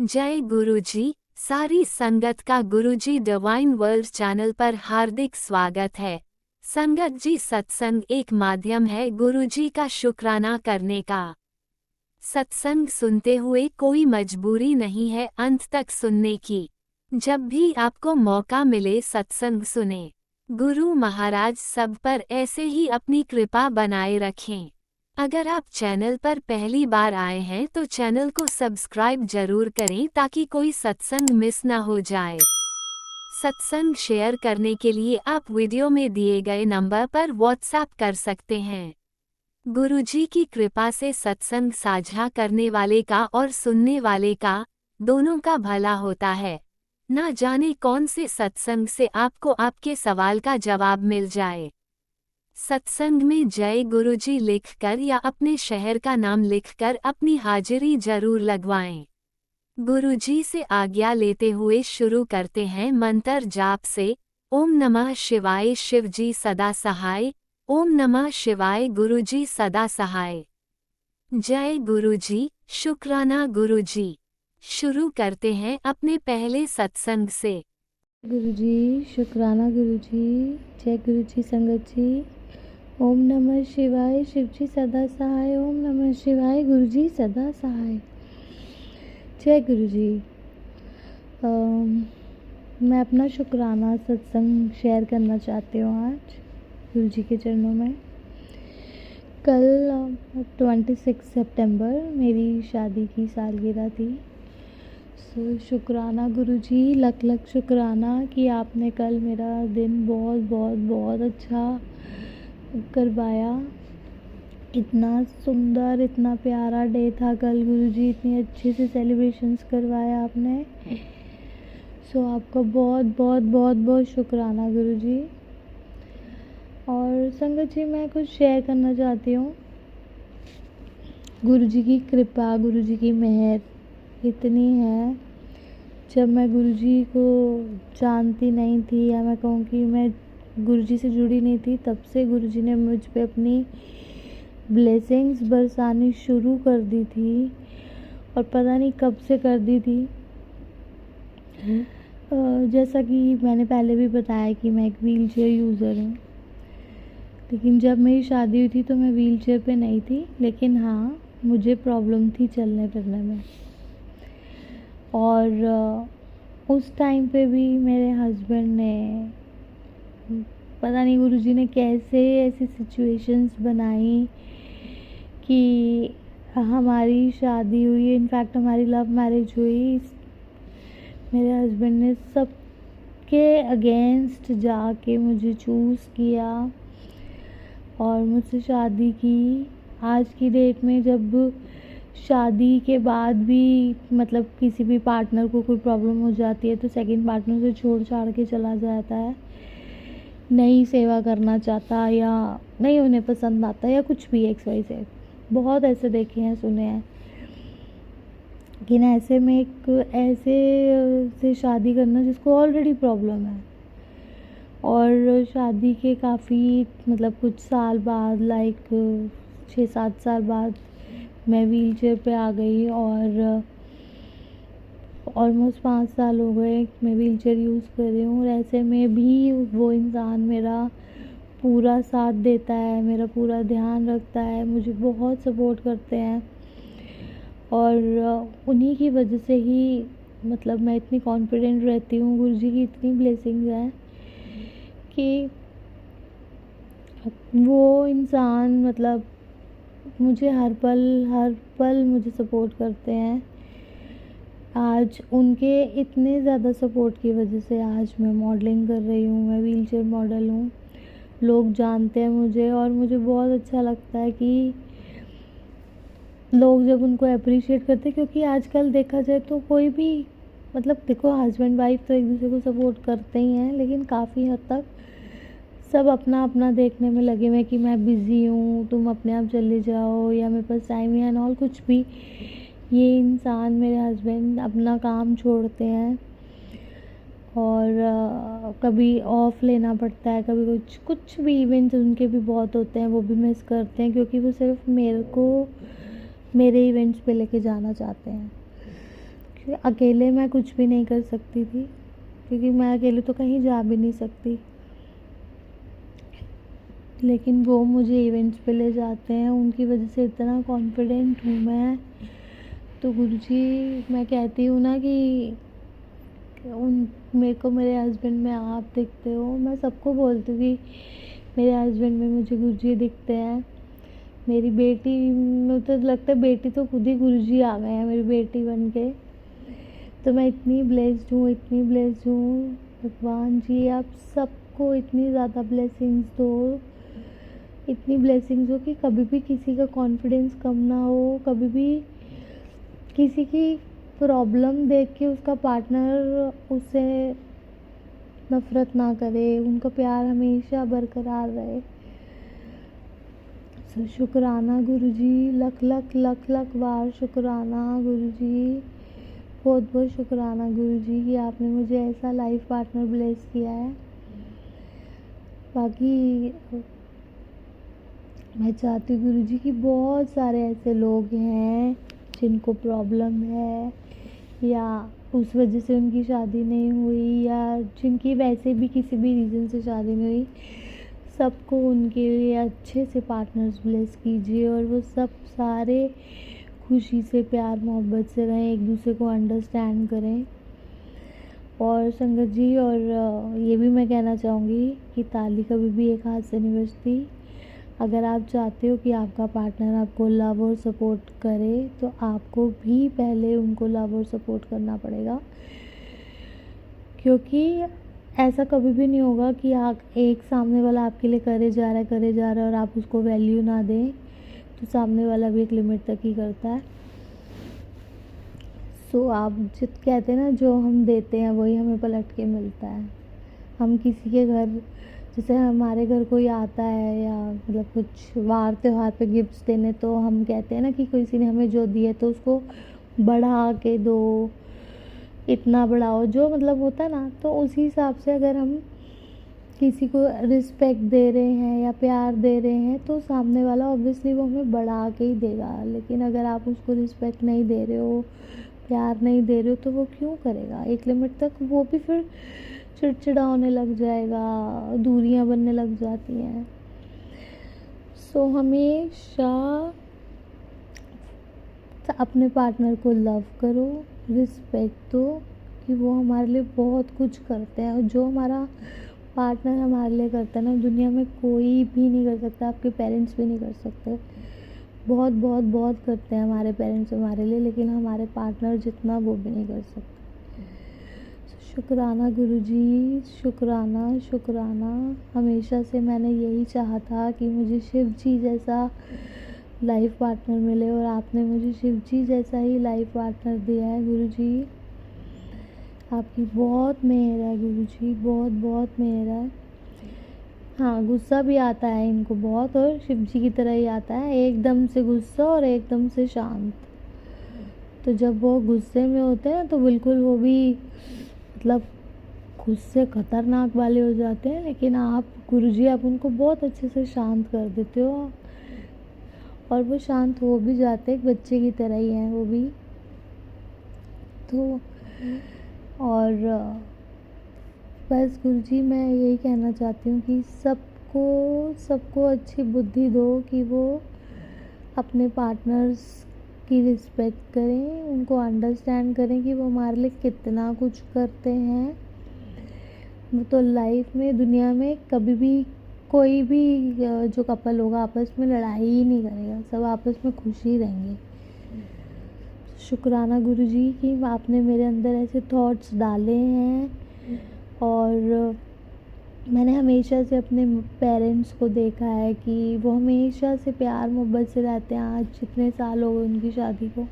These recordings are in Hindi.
जय गुरुजी। सारी संगत का गुरुजी डिवाइन वर्ल्ड चैनल पर हार्दिक स्वागत है। संगत जी, सत्संग एक माध्यम है गुरुजी का शुक्राना करने का। सत्संग सुनते हुए कोई मजबूरी नहीं है अंत तक सुनने की। जब भी आपको मौका मिले सत्संग सुने। गुरु महाराज सब पर ऐसे ही अपनी कृपा बनाए रखें। अगर आप चैनल पर पहली बार आए हैं तो चैनल को सब्सक्राइब जरूर करें ताकि कोई सत्संग मिस ना हो जाए। सत्संग शेयर करने के लिए आप वीडियो में दिए गए नंबर पर व्हाट्सएप कर सकते हैं। गुरुजी की कृपा से सत्संग साझा करने वाले का और सुनने वाले का दोनों का भला होता है। ना जाने कौन से सत्संग से आपको आपके सवाल का जवाब मिल जाए। सत्संग में जय गुरुजी लिखकर या अपने शहर का नाम लिखकर अपनी हाजिरी जरूर लगवाएं। गुरुजी से आज्ञा लेते हुए शुरू करते हैं मंत्र जाप से। ओम नमः शिवाय शिवजी सदा सहाय। ओम नमः शिवाय गुरुजी सदा सहाय। जय गुरुजी, शुक्राना गुरुजी। शुरू करते हैं अपने पहले सत्संग से। गुरुजी, शुक्राना गुरुजी। जय गुरुजी संगत जी। ओम नमः शिवाय शिवजी सदा सहाय। ओम नमः शिवाय गुरुजी सदा सहाय। जय गुरुजी। मैं अपना शुक्राना सत्संग शेयर करना चाहती हूँ आज गुरुजी के चरणों में। कल 26 सितंबर मेरी शादी की सालगिरह थी। शुक्राना गुरुजी, लख लख शुक्राना कि आपने कल मेरा दिन बहुत बहुत बहुत अच्छा करवाया। इतना सुंदर, इतना प्यारा डे था कल गुरुजी, इतनी अच्छे से सेलिब्रेशंस करवाया आपने। आपका बहुत बहुत बहुत बहुत शुक्राना गुरुजी। और संगत जी, मैं कुछ शेयर करना चाहती हूँ। गुरुजी की कृपा, गुरुजी की मेहर इतनी है। जब मैं गुरुजी को जानती नहीं थी, या मैं कहूँ कि मैं गुरुजी से जुड़ी नहीं थी, तब से गुरुजी ने मुझ पे अपनी ब्लेसिंग्स बरसानी शुरू कर दी थी। और पता नहीं कब से कर दी थी। जैसा कि मैंने पहले भी बताया कि मैं एक व्हील चेयर यूज़र हूँ। लेकिन जब मेरी शादी हुई थी तो मैं व्हील चेयर पे नहीं थी, लेकिन हाँ, मुझे प्रॉब्लम थी चलने फिरने में। और उस टाइम पे भी मेरे हस्बैंड ने, पता नहीं गुरुजी ने कैसे ऐसी सिचुएशंस बनाई कि हमारी शादी हुई। इनफैक्ट हमारी लव मैरिज हुई। मेरे हस्बैंड ने सबके अगेंस्ट जाके मुझे चूज़ किया और मुझसे शादी की। आज की डेट में जब शादी के बाद भी मतलब किसी भी पार्टनर को कोई प्रॉब्लम हो जाती है तो सेकंड पार्टनर से छोड़ छाड़ के चला जाता है, नहीं सेवा करना चाहता या नहीं उन्हें पसंद आता या कुछ भी XY से। बहुत ऐसे देखे हैं, सुने हैं। लेकिन ऐसे में एक ऐसे से शादी करना जिसको ऑलरेडी प्रॉब्लम है, और शादी के काफ़ी मतलब कुछ साल बाद, लाइक 6-7 साल बाद मैं व्हील चेयर पे आ गई। और ऑलमोस्ट 5 साल हो गए मैं व्हील चेयर यूज़ कर रही हूँ। और ऐसे में भी वो इंसान मेरा पूरा साथ देता है, मेरा पूरा ध्यान रखता है, मुझे बहुत सपोर्ट करते हैं। और उन्हीं की वजह से ही मतलब मैं इतनी कॉन्फिडेंट रहती हूँ। गुरुजी की इतनी ब्लेसिंग्स हैं कि वो इंसान मतलब मुझे हर पल मुझे सपोर्ट करते हैं। आज उनके इतने ज़्यादा सपोर्ट की वजह से आज मैं मॉडलिंग कर रही हूँ, मैं व्हील चेयर मॉडल हूँ। लोग जानते हैं मुझे और मुझे बहुत अच्छा लगता है कि लोग जब उनको अप्रिशिएट करते हैं। क्योंकि आजकल देखा जाए तो कोई भी मतलब देखो, हस्बैंड वाइफ तो एक दूसरे को सपोर्ट करते ही हैं, लेकिन काफ़ी हद तक सब अपना अपना देखने में लगे हुए कि मैं बिज़ी हूँ, तुम अपने आप चले जाओ, या मेरे पास टाइम है एंड ऑल कुछ भी। ये इंसान मेरे हस्बैंड अपना काम छोड़ते हैं और कभी ऑफ लेना पड़ता है, कभी कुछ भी इवेंट्स उनके भी बहुत होते हैं, वो भी मिस करते हैं क्योंकि वो सिर्फ मेरे को मेरे इवेंट्स पे लेके जाना चाहते हैं। कि अकेले मैं कुछ भी नहीं कर सकती थी, क्योंकि मैं अकेले तो कहीं जा भी नहीं सकती, लेकिन वो मुझे इवेंट्स पे ले जाते हैं, उनकी वजह से इतना कॉन्फिडेंट हूँ मैं। तो गुरुजी, मैं कहती हूँ ना कि उन मेरे को मेरे हस्बैंड में आप दिखते हो। मैं सबको बोलती हूँ कि मेरे हस्बैंड में मुझे गुरुजी दिखते हैं। मेरी बेटी में तो लगता है बेटी तो खुद ही गुरुजी आ गए हैं मेरी बेटी बन के। तो मैं इतनी ब्लेस्ड हूँ, इतनी ब्लेस्ड हूँ। भगवान जी आप सबको इतनी ज़्यादा ब्लेसिंग्स दो, इतनी ब्लेसिंग्स हो कि कभी भी किसी का कॉन्फिडेंस कम ना हो, कभी भी किसी की प्रॉब्लम देख के उसका पार्टनर उससे नफ़रत ना करे, उनका प्यार हमेशा बरकरार रहे। सो शुक्राना गुरुजी, लख लख लख लख बार शुक्राना गुरुजी, बहुत बहुत शुक्राना गुरुजी कि आपने मुझे ऐसा लाइफ पार्टनर ब्लेस किया है। बाकी मैं चाहती हूँ गुरुजी कि बहुत सारे ऐसे लोग हैं जिनको प्रॉब्लम है, या उस वजह से उनकी शादी नहीं हुई, या जिनकी वैसे भी किसी भी रीज़न से शादी नहीं हुई, सबको उनके लिए अच्छे से पार्टनर्स ब्लेस कीजिए, और वो सब सारे खुशी से प्यार मोहब्बत से रहें, एक दूसरे को अंडरस्टैंड करें। और संगत जी, और ये भी मैं कहना चाहूँगी कि ताली कभी भी एक हाथ से नहीं बजती। अगर आप चाहते हो कि आपका पार्टनर आपको लव और सपोर्ट करे, तो आपको भी पहले उनको लव और सपोर्ट करना पड़ेगा, क्योंकि ऐसा कभी भी नहीं होगा कि आप एक सामने वाला आपके लिए करे जा रहा है और आप उसको वैल्यू ना दें, तो सामने वाला भी एक लिमिट तक ही करता है। सो आप जित कहते हैं ना, जो हम देते हैं वही हमें पलट के मिलता है। हम किसी के घर, जैसे हमारे घर कोई आता है या मतलब कुछ वार त्योहार पे गिफ्ट्स देने, तो हम कहते हैं ना कि किसी ने हमें जो दिया तो उसको बढ़ा के दो, इतना बढ़ाओ, जो मतलब होता है ना। तो उसी हिसाब से अगर हम किसी को रिस्पेक्ट दे रहे हैं या प्यार दे रहे हैं, तो सामने वाला ऑब्वियसली वो हमें बढ़ा के ही देगा। लेकिन अगर आप उसको रिस्पेक्ट नहीं दे रहे हो, प्यार नहीं दे रहे हो, तो वो क्यों करेगा। एक लिमिट तक वो भी फिर चिड़चिड़ा होने लग जाएगा, दूरियां बनने लग जाती हैं। सो हमेशा अपने पार्टनर को लव करो, रिस्पेक्ट दो, कि वो हमारे लिए बहुत कुछ करते हैं, और जो हमारा पार्टनर हमारे लिए करता है ना, दुनिया में कोई भी नहीं कर सकता, आपके पेरेंट्स भी नहीं कर सकते। बहुत बहुत बहुत करते हैं हमारे पेरेंट्स हमारे लिए, लेकिन हमारे पार्टनर जितना वो भी नहीं कर सकते। शुक्राना गुरुजी, शुक्राना शुक्राना। हमेशा से मैंने यही चाहा था कि मुझे शिव जी जैसा लाइफ पार्टनर मिले, और आपने मुझे शिव जी जैसा ही लाइफ पार्टनर दिया है गुरुजी। आपकी बहुत मेहर है गुरुजी, बहुत बहुत मेहर है। हाँ, गुस्सा भी आता है इनको बहुत, और शिव जी की तरह ही आता है, एकदम से गुस्सा और एकदम से शांत। तो जब वो गुस्से में होते हैं तो बिल्कुल वो भी मतलब खुद से खतरनाक वाले हो जाते हैं, लेकिन आप गुरुजी आप उनको बहुत अच्छे से शांत कर देते हो, और वो शांत हो भी जाते हैं, एक बच्चे की तरह ही हैं वो भी। तो और बस गुरुजी मैं यही कहना चाहती हूँ कि सबको अच्छी बुद्धि दो कि वो अपने पार्टनर्स की रिस्पेक्ट करें, उनको अंडरस्टैंड करें कि वो हमारे लिए कितना कुछ करते हैं। वो तो लाइफ में, दुनिया में कभी भी कोई भी जो कपल होगा आपस में लड़ाई ही नहीं करेगा, सब आपस में खुश ही रहेंगे। शुक्राना गुरुजी कि आपने मेरे अंदर ऐसे थॉट्स डाले हैं, और मैंने हमेशा से अपने पेरेंट्स को देखा है कि वो हमेशा से प्यार मोहब्बत से रहते हैं। आज जितने साल हो गए उनकी शादी को,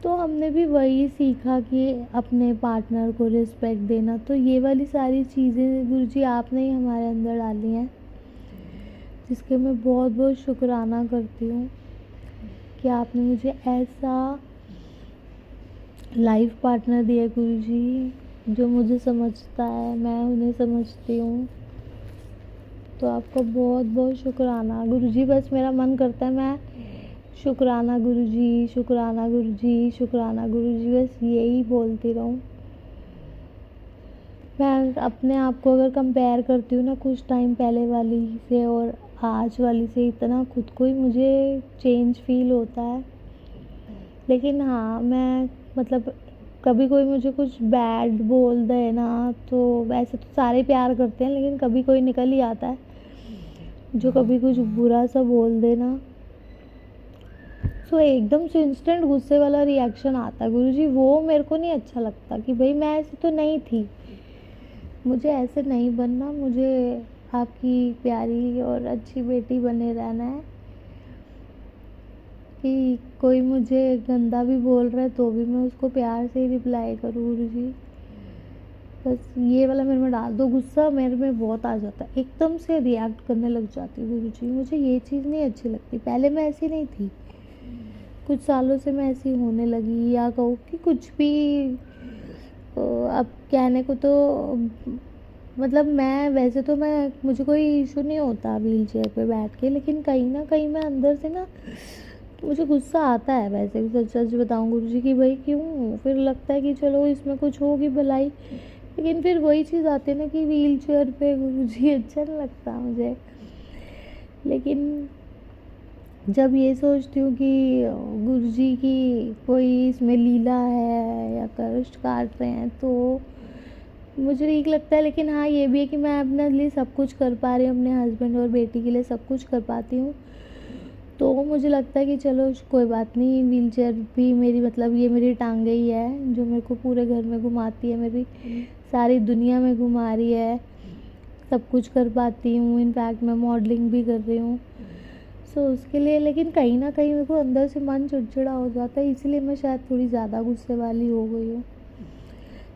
तो हमने भी वही सीखा कि अपने पार्टनर को रिस्पेक्ट देना। तो ये वाली सारी चीज़ें गुरुजी आपने ही हमारे अंदर डाली हैं, जिसके मैं बहुत बहुत शुक्राना करती हूँ कि आपने मुझे ऐसा लाइफ पार्टनर दिया गुरुजी, जो मुझे समझता है, मैं उन्हें समझती हूँ। तो आपका बहुत बहुत शुक्राना गुरुजी। बस मेरा मन करता है मैं शुक्राना गुरुजी, शुक्राना गुरुजी, शुक्राना गुरुजी, बस यही बोलती रहूँ। मैं अपने आप को अगर कंपेयर करती हूँ ना कुछ टाइम पहले वाली से और आज वाली से, इतना खुद को ही मुझे चेंज फील होता है। लेकिन हाँ, मैं मतलब कभी कोई मुझे कुछ बैड बोल दे ना, तो वैसे तो सारे प्यार करते हैं, लेकिन कभी कोई निकल ही आता है जो कभी कुछ बुरा सा बोल दे ना, तो एकदम से इंस्टेंट गुस्से वाला रिएक्शन आता है गुरुजी। वो मेरे को नहीं अच्छा लगता कि भाई मैं ऐसी तो नहीं थी, मुझे ऐसे नहीं बनना, मुझे आपकी प्यारी और अच्छी बेटी बने रहना है। कि कोई मुझे गंदा भी बोल रहा है तो भी मैं उसको प्यार से ही रिप्लाई करूँ गुरुजी। बस ये वाला मेरे में डाल दो, गुस्सा मेरे में बहुत आ जाता है, एकदम से रिएक्ट करने लग जाती हूँ गुरुजी। मुझे ये चीज़ नहीं अच्छी लगती, पहले मैं ऐसी नहीं थी, कुछ सालों से मैं ऐसी होने लगी, या कहूँ कि कुछ भी अब कहने को तो मतलब मैं वैसे तो मैं मुझे कोई इशू नहीं होता व्हील चेयर पे बैठ के, लेकिन कहीं ना कहीं मैं अंदर से ना मुझे गुस्सा आता है वैसे भी, सच सच बताऊँ गुरुजी कि भाई क्यों, फिर लगता है कि चलो इसमें कुछ होगी भलाई, लेकिन फिर वही चीज़ आती है ना कि व्हील चेयर पे गुरुजी अच्छा नहीं लगता मुझे। लेकिन जब ये सोचती हूँ कि गुरुजी की कोई इसमें लीला है या कष्ट काट रहे हैं, तो मुझे ठीक लगता है। लेकिन हाँ, ये भी है कि मैं अपने लिए सब कुछ कर पा रही हूँ, अपने हस्बैंड और बेटी के लिए सब कुछ कर पाती हूँ, तो मुझे लगता है कि चलो कोई बात नहीं, व्हील चेयर भी मेरी मतलब ये मेरी टांगे ही है जो मेरे को पूरे घर में घुमाती है, मेरी सारी दुनिया में घुमा रही है, सब कुछ कर पाती हूँ, इनफैक्ट मैं मॉडलिंग भी कर रही हूँ, सो उसके लिए। लेकिन कहीं ना कहीं मेरे को अंदर से मन चिड़चिड़ा हो जाता है, इसीलिए मैं शायद थोड़ी ज़्यादा गुस्से वाली हो गई हूँ।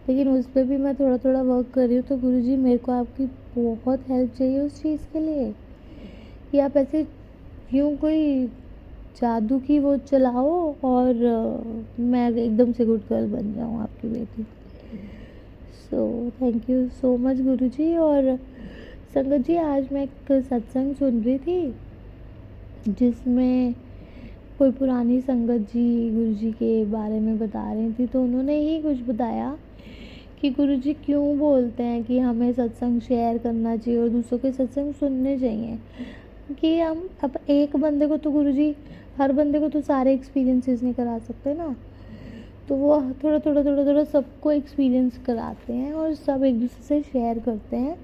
लेकिन उस पर भी मैं थोड़ा थोड़ा वर्क कर रही हूँ। तो गुरुजी मेरे को आपकी बहुत हेल्प चाहिए उस चीज़ के लिए, कि आप ऐसे यूँ कोई जादू की वो चलाओ और मैं एकदम से गुड गर्ल बन जाऊँ आपकी बेटी। So thank you so much guruji. और संगत जी, आज मैं एक सत्संग सुन रही थी जिसमें कोई पुरानी संगत जी गुरुजी के बारे में बता रही थी, तो उन्होंने ही कुछ बताया कि गुरुजी क्यों बोलते हैं कि हमें सत्संग शेयर करना चाहिए और दूसरों के सत्संग सुनने चाहिए। कि हम अब एक बंदे को तो गुरुजी, हर बंदे को तो सारे एक्सपीरियंसेस नहीं करा सकते ना, तो वो थोड़ा थोड़ा थोड़ा थोड़ा सबको एक्सपीरियंस कराते हैं और सब एक दूसरे से शेयर करते हैं।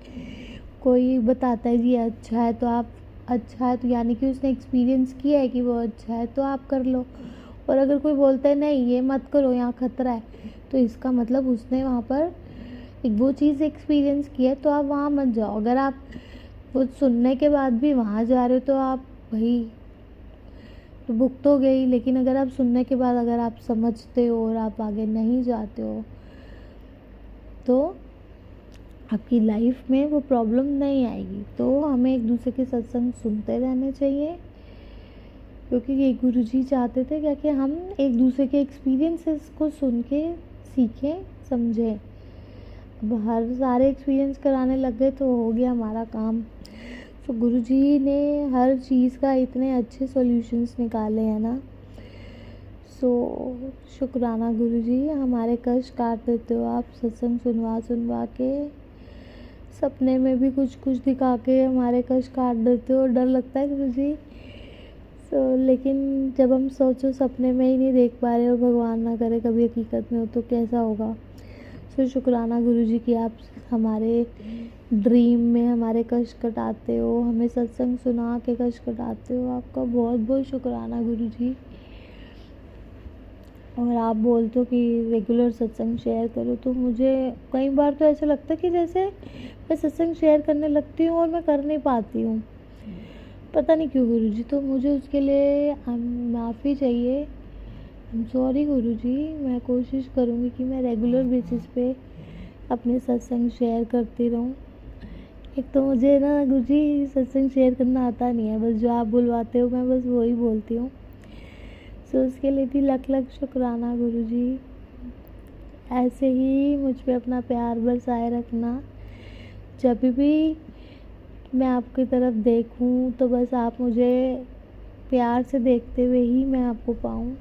कोई बताता है जी अच्छा है तो आप, अच्छा है तो यानी कि उसने एक्सपीरियंस किया है कि वो अच्छा है तो आप कर लो, और अगर कोई बोलता है नहीं ये मत करो यहाँ खतरा है, तो इसका मतलब उसने वहाँ पर एक वो चीज़ एक्सपीरियंस किया है, तो आप वहाँ मत जाओ। अगर आप वो सुनने के बाद भी वहाँ जा रहे हो तो आप भाई तो भुगतोगे ही, लेकिन अगर आप सुनने के बाद अगर आप समझते हो और आप आगे नहीं जाते हो तो आपकी लाइफ में वो प्रॉब्लम नहीं आएगी। तो हमें एक दूसरे के सत्संग सुनते रहने चाहिए, क्योंकि ये गुरुजी चाहते थे क्या कि हम एक दूसरे के एक्सपीरियंसेस को सुन के सीखें समझें। अब हर सारे एक्सपीरियंस कराने लग गए तो हो गया हमारा काम। तो गुरुजी ने हर चीज़ का इतने अच्छे सॉल्यूशंस निकाले हैं ना, सो शुक्राना गुरुजी, हमारे कष्ट काट देते हो आप सत्संग सुनवा सुनवा के, सपने में भी कुछ कुछ दिखा के हमारे कष्ट काट देते हो। डर लगता है गुरुजी। लेकिन जब हम सोचो सपने में ही नहीं देख पा रहे हो, भगवान ना करे कभी हकीकत में हो तो कैसा होगा। शुक्राना गुरुजी कि आप हमारे ड्रीम में हमारे कष्ट कटाते हो, हमें सत्संग सुना के कष्ट कटाते हो। आपका बहुत बहुत शुक्राना गुरुजी। और आप बोलते हो कि रेगुलर सत्संग शेयर करो, तो मुझे कई बार तो ऐसा लगता है कि जैसे मैं सत्संग शेयर करने लगती हूँ और मैं कर नहीं पाती हूँ, पता नहीं क्यों गुरुजी। तो मुझे उसके लिए माफ़ी चाहिए, आई एम सॉरी गुरुजी। मैं कोशिश करूँगी कि मैं रेगुलर बेसिस पे अपने सत्संग शेयर करती रहूँ। एक तो मुझे ना गुरुजी सत्संग शेयर करना आता नहीं है, बस जो आप बुलवाते हो मैं बस वही बोलती हूँ। सो उसके लिए भी लख लख शुक्राना गुरुजी। ऐसे ही मुझ पे अपना प्यार बरसाए रखना, जब भी मैं आपकी तरफ देखूं तो बस आप मुझे प्यार से देखते हुए ही मैं आपको पाऊँ।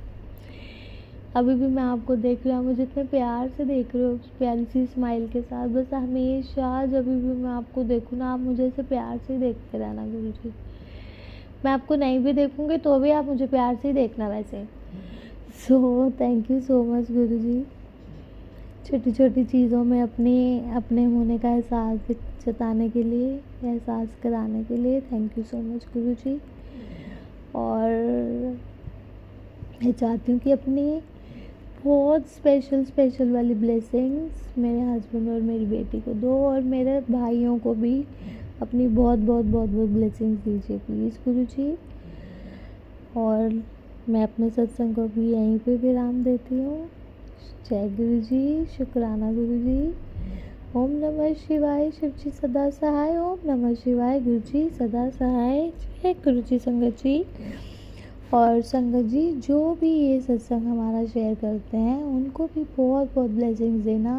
अभी भी मैं आपको देख रही हूँ, आप मुझे इतने प्यार से देख रहे हो, उस प्यारी सी स्माइल के साथ। बस हमेशा जब भी मैं आपको देखूँ ना, आप मुझे ऐसे प्यार से ही देखते रहना गुरु जी। मैं आपको नहीं भी देखूँगी तो भी आप मुझे प्यार से ही देखना वैसे। सो थैंक यू सो मच गुरु जी। छोटी छोटी चीज़ों में अपने होने का एहसास जताने के लिए, एहसास कराने के लिए थैंक यू सो मच गुरु जी। और मैं चाहती हूँ कि अपनी बहुत स्पेशल वाली ब्लेसिंग्स मेरे हस्बैंड और मेरी बेटी को दो, और मेरे भाइयों को भी अपनी बहुत ब्लेसिंग्स दीजिए प्लीज़ गुरु जी। और मैं अपने सत्संग को भी यहीं पे विराम देती हूँ। जय गुरु जी, शुक्राना गुरु जी। ओम नमः शिवाय, शिव जी सदा सहाय। ओम नमः शिवाय, गुरु जी सदा सहाय। जय गुरु जी संगत जी। और संगत जी जो भी ये सत्संग हमारा शेयर करते हैं उनको भी बहुत ब्लेसिंग्स देना,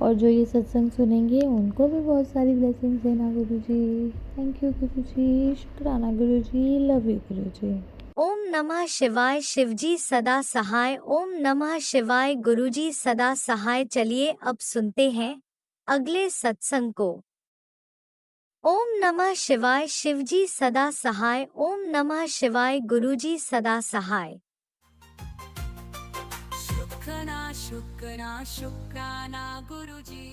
और जो ये सत्संग सुनेंगे उनको भी बहुत सारी ब्लेसिंग्स देना गुरु जी। थैंक यू गुरु जी, शुक्राना गुरु जी, लव यू गुरु जी। ओम नमः शिवाय, शिवजी सदा सहाय। ओम नमः शिवाय, गुरुजी सदा सहाय। चलिए अब सुनते हैं अगले सत्संग को। ओम नमः शिवाय, शिवजी सदा सहाय। ओम नमः शिवाय, गुरुजी सदा सहाय। शुक्राना गुरुजी।